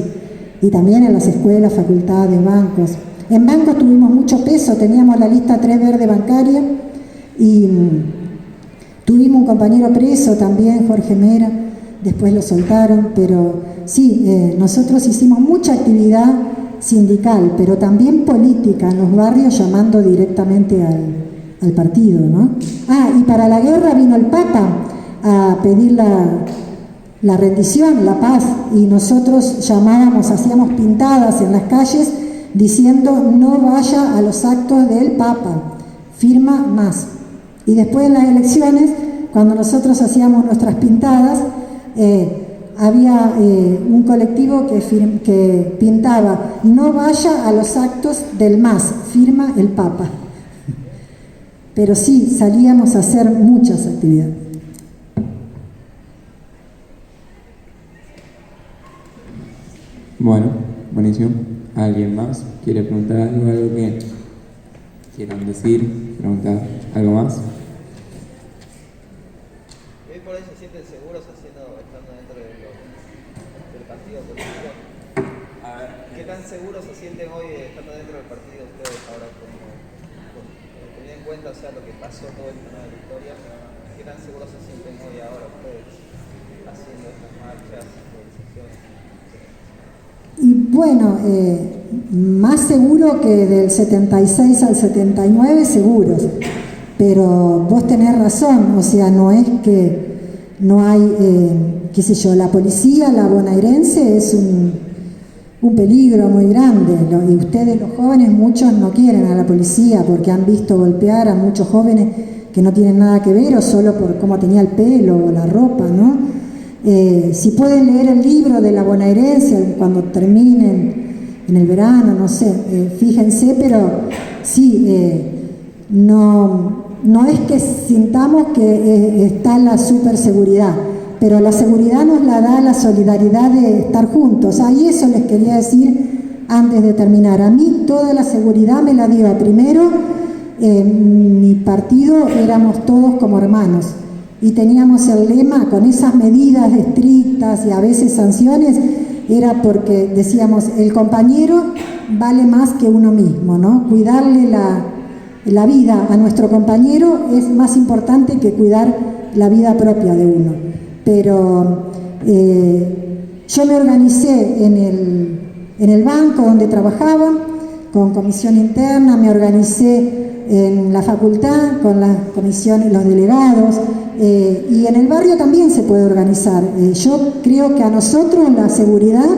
y también en las escuelas, facultades, bancos. En bancos tuvimos mucho peso, teníamos la lista 3 verde bancaria y tuvimos un compañero preso también, Jorge Mera, después lo soltaron, pero sí, nosotros hicimos mucha actividad sindical, pero también política en los barrios llamando directamente al partido, ¿no? Ah, y para la guerra vino el Papa a pedir la rendición, la paz, y nosotros llamábamos, hacíamos pintadas en las calles diciendo no vaya a los actos del Papa, firma más. Y después en las elecciones, cuando nosotros hacíamos nuestras pintadas, había un colectivo que pintaba no vaya a los actos del MAS, firma el Papa. Pero sí, salíamos a hacer muchas actividades. Bueno, buenísimo. ¿Alguien más quiere preguntar algo que quieran decir, preguntar algo más? ¿Y por ahí se sienten seguros estando dentro del partido político? A ver, ¿qué tan seguros se sienten hoy estando dentro del partido ustedes ahora, teniendo en cuenta, o sea, lo que pasó todo el tema de la historia? ¿Qué tan seguros se sienten hoy ahora ustedes haciendo estas marchas, movilizaciones? Y bueno, más seguro que del 76 al 79, seguros. Pero vos tenés razón, o sea, no es que no hay, qué sé yo, la policía, la bonaerense es un peligro muy grande. Y ustedes, los jóvenes, muchos no quieren a la policía porque han visto golpear a muchos jóvenes que no tienen nada que ver o solo por cómo tenía el pelo o la ropa, ¿no? Si pueden leer el libro de la bonaerense cuando terminen en el verano, no sé, fíjense, pero sí, no es que sintamos que está la superseguridad, pero la seguridad nos la da la solidaridad de estar juntos. Y eso les quería decir antes de terminar. A mí toda la seguridad me la dio primero, mi partido éramos todos como hermanos. Y teníamos el lema, con esas medidas estrictas y a veces sanciones, era porque decíamos, el compañero vale más que uno mismo, ¿no? Cuidarle la vida a nuestro compañero es más importante que cuidar la vida propia de uno. Pero yo me organicé en el banco donde trabajaba, con comisión interna, me organicé en la facultad, con las comisiones, los delegados, y en el barrio también se puede organizar. Yo creo que a nosotros la seguridad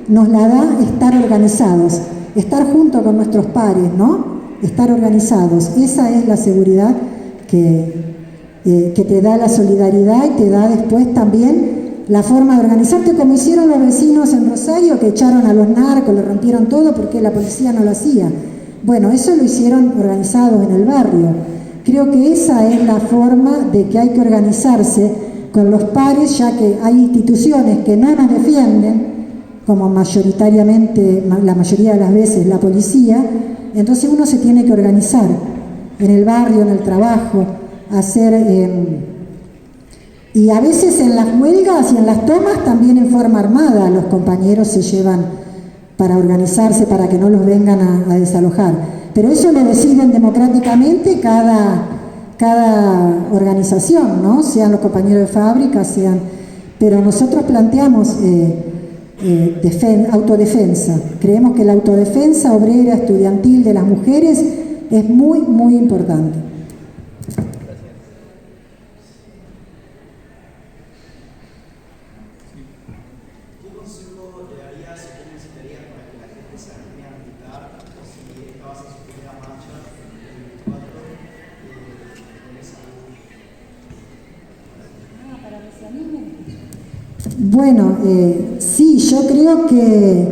nos la da estar organizados, estar junto con nuestros pares, ¿no? Estar organizados. Esa es la seguridad que te da la solidaridad y te da después también la forma de organizarte, como hicieron los vecinos en Rosario, que echaron a los narcos, le rompieron todo porque la policía no lo hacía. Bueno, eso lo hicieron organizados en el barrio. Creo que esa es la forma de que hay que organizarse con los pares, ya que hay instituciones que no nos defienden como mayoritariamente, la mayoría de las veces, la policía. Entonces uno se tiene que organizar en el barrio, en el trabajo, y a veces en las huelgas y en las tomas también en forma armada los compañeros se llevan para organizarse, para que no los vengan a desalojar. Pero eso lo deciden democráticamente cada organización, ¿no? Sean los compañeros de fábrica, pero nosotros planteamos autodefensa. Creemos que la autodefensa obrera, estudiantil de las mujeres es muy, muy importante. Bueno, sí, yo creo que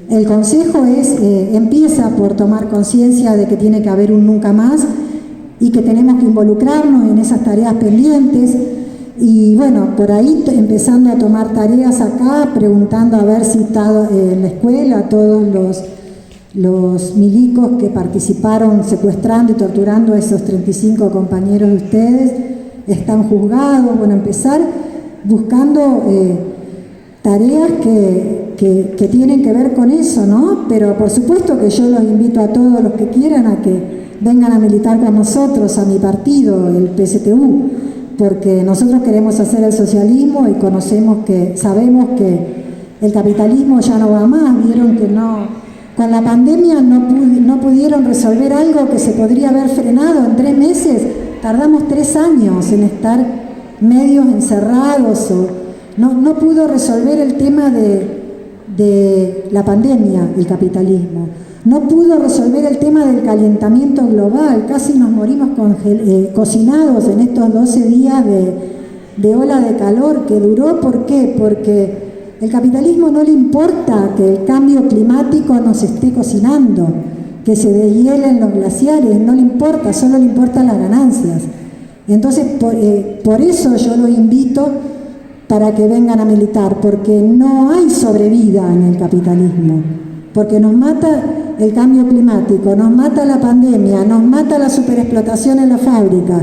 el consejo empieza por tomar conciencia de que tiene que haber un nunca más y que tenemos que involucrarnos en esas tareas pendientes. Y bueno, por ahí empezando a tomar tareas acá, preguntando a ver si está en la escuela todos los milicos que participaron secuestrando y torturando a esos 35 compañeros de ustedes están juzgados. Bueno, empezar buscando tareas que tienen que ver con eso, ¿no? Pero por supuesto que yo los invito a todos los que quieran a que vengan a militar con nosotros, a mi partido, el PSTU, porque nosotros queremos hacer el socialismo y sabemos que el capitalismo ya no va más. Vieron que con la pandemia no pudieron resolver algo que se podría haber frenado en 3 meses. Tardamos 3 años en estar medios encerrados, no pudo resolver el tema de la pandemia, el capitalismo, no pudo resolver el tema del calentamiento global, casi nos morimos cocinados en estos 12 días de ola de calor que duró. ¿Por qué? Porque el capitalismo no le importa que el cambio climático nos esté cocinando, que se deshielen los glaciares, no le importa, solo le importan las ganancias. Entonces, por eso yo los invito para que vengan a militar, porque no hay sobrevida en el capitalismo, porque nos mata el cambio climático, nos mata la pandemia, nos mata la superexplotación en la fábrica.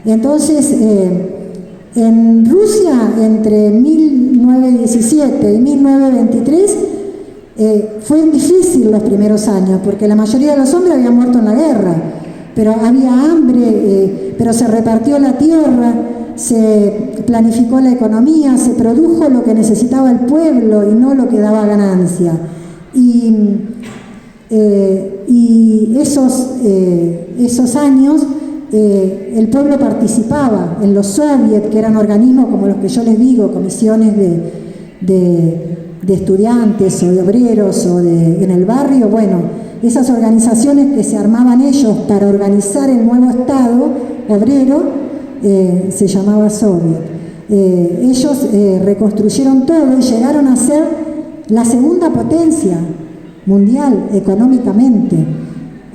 Entonces, en Rusia, entre 1917 y 1923, fue difícil los primeros años, porque la mayoría de los hombres habían muerto en la guerra, pero había hambre, pero se repartió la tierra, se planificó la economía, se produjo lo que necesitaba el pueblo y no lo que daba ganancia. Y esos años el pueblo participaba en los soviets, que eran organismos como los que yo les digo, comisiones de estudiantes o de obreros o en el barrio. Bueno, esas organizaciones que se armaban ellos para organizar el nuevo Estado obrero se llamaba soviet. Ellos reconstruyeron todo y llegaron a ser la segunda potencia mundial económicamente.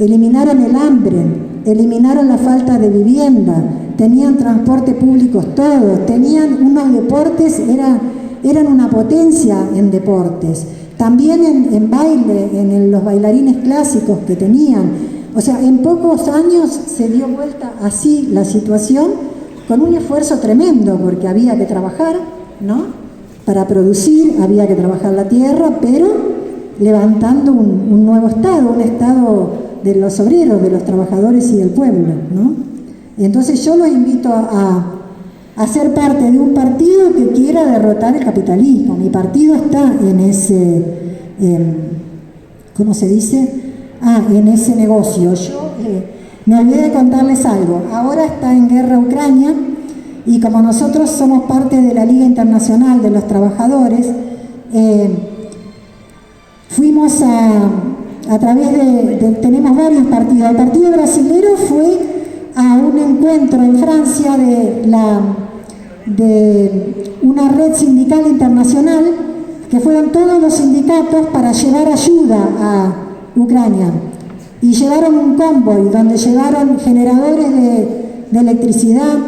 Eliminaron el hambre, eliminaron la falta de vivienda, tenían transporte público todos, tenían unos deportes, eran una potencia en deportes. También en baile, en los bailarines clásicos que tenían. O sea, en pocos años se dio vuelta así la situación, con un esfuerzo tremendo, porque había que trabajar, ¿no? Para producir, había que trabajar la tierra, pero levantando un nuevo Estado, un Estado de los obreros, de los trabajadores y del pueblo, ¿no? Entonces yo los invito a ser parte de un partido que quiera derrotar el capitalismo. Mi partido está en ese, ¿cómo se dice? En ese negocio. Yo me olvidé de contarles algo. Ahora está en guerra Ucrania y como nosotros somos parte de la Liga Internacional de los Trabajadores, fuimos a través tenemos varios partidos. El partido brasilero fue a un encuentro en Francia de una red sindical internacional, que fueron todos los sindicatos para llevar ayuda a Ucrania. Y llevaron un convoy donde llevaron generadores de electricidad,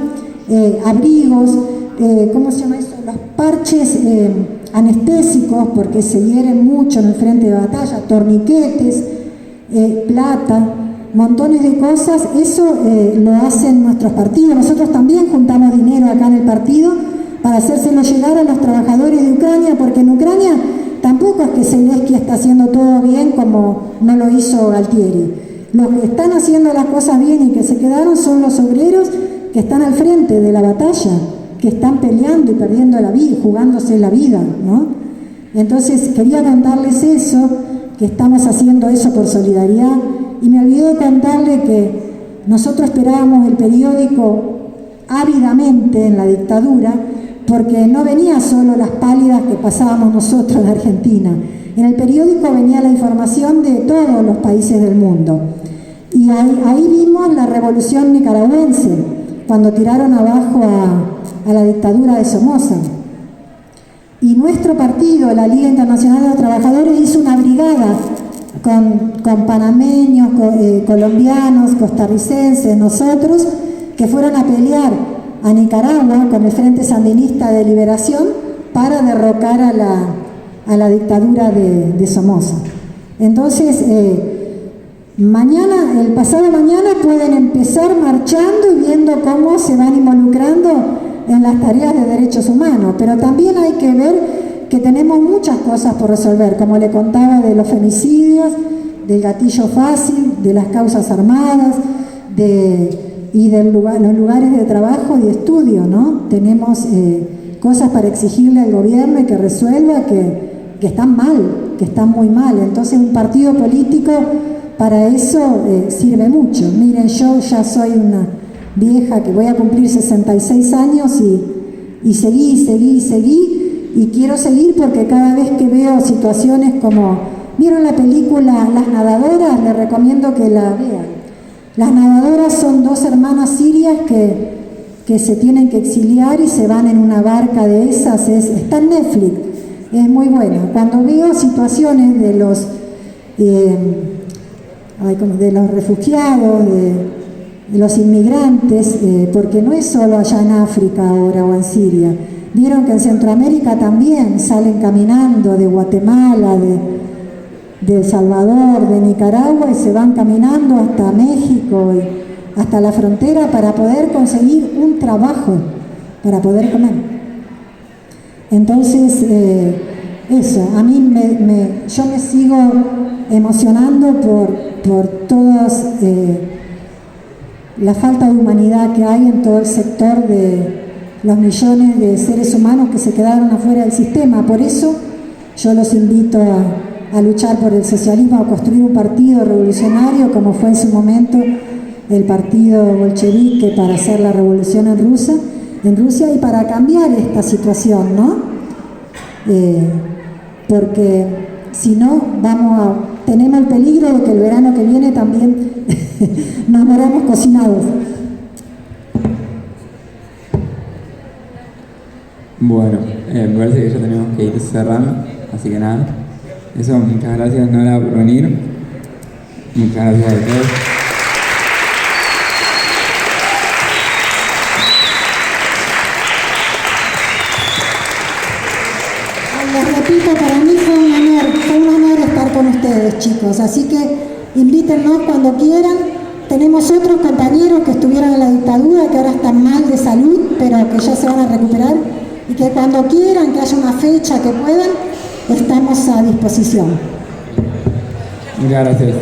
abrigos, ¿cómo se llama eso? Los parches anestésicos, porque se hieren mucho en el frente de batalla, torniquetes, plata, montones de cosas. Eso lo hacen nuestros partidos. Nosotros también juntamos dinero acá en el partido para hacérselo llegar a los trabajadores de Ucrania, porque en Ucrania tampoco es que Zelensky está haciendo todo bien como no lo hizo Galtieri. Los que están haciendo las cosas bien y que se quedaron son los obreros que están al frente de la batalla, que están peleando y perdiendo la vida, jugándose la vida, ¿no? Entonces quería contarles eso, que estamos haciendo eso por solidaridad, y me olvidé de contarle que nosotros esperábamos el periódico ávidamente en la dictadura, porque no venía solo las pálidas que pasábamos nosotros en Argentina. En el periódico venía la información de todos los países del mundo. Y ahí vimos la revolución nicaragüense, cuando tiraron abajo a la dictadura de Somoza. Y nuestro partido, la Liga Internacional de los Trabajadores, hizo una brigada con panameños, colombianos, costarricenses, nosotros, que fueron a pelear a Nicaragua con el Frente Sandinista de Liberación para derrocar a la dictadura de Somoza. Entonces, el pasado mañana pueden empezar marchando y viendo cómo se van involucrando en las tareas de derechos humanos, pero también hay que ver que tenemos muchas cosas por resolver, como le contaba, de los femicidios, del gatillo fácil, de las causas armadas, y de los lugares de trabajo y de estudio, ¿no? Tenemos cosas para exigirle al gobierno y que resuelva que están mal, que están muy mal. Entonces un partido político para eso sirve mucho. Miren, yo ya soy una vieja que voy a cumplir 66 años y seguí, y quiero seguir porque cada vez que veo situaciones como, ¿vieron la película Las Nadadoras? Les recomiendo que la vean. Las nadadoras son dos hermanas sirias que se tienen que exiliar y se van en una barca de esas. Está en Netflix, es muy buena. Cuando veo situaciones de los refugiados, de los inmigrantes, porque no es solo allá en África ahora o en Siria. Vieron que en Centroamérica también salen caminando de Guatemala, de El Salvador, de Nicaragua, y se van caminando hasta México y hasta la frontera para poder conseguir un trabajo, para poder comer. Entonces, eso, a mí yo me sigo emocionando por todas la falta de humanidad que hay en todo el sector de los millones de seres humanos que se quedaron afuera del sistema. Por eso yo los invito a luchar por el socialismo, a construir un partido revolucionario como fue en su momento el partido bolchevique para hacer la revolución en Rusia y para cambiar esta situación, ¿no? Porque si no, tenemos el peligro de que el verano que viene también nos moramos cocinados. Bueno, me parece que ya tenemos que ir cerrando, así que nada. Eso, muchas gracias Nora por venir. Muchas gracias a ustedes. Les repito, para mí fue un honor estar con ustedes, chicos. Así que invítennos cuando quieran. Tenemos otros compañeros que estuvieron en la dictadura, que ahora están mal de salud, pero que ya se van a recuperar. Y que cuando quieran, que haya una fecha que puedan, estamos a disposición. Muchas gracias.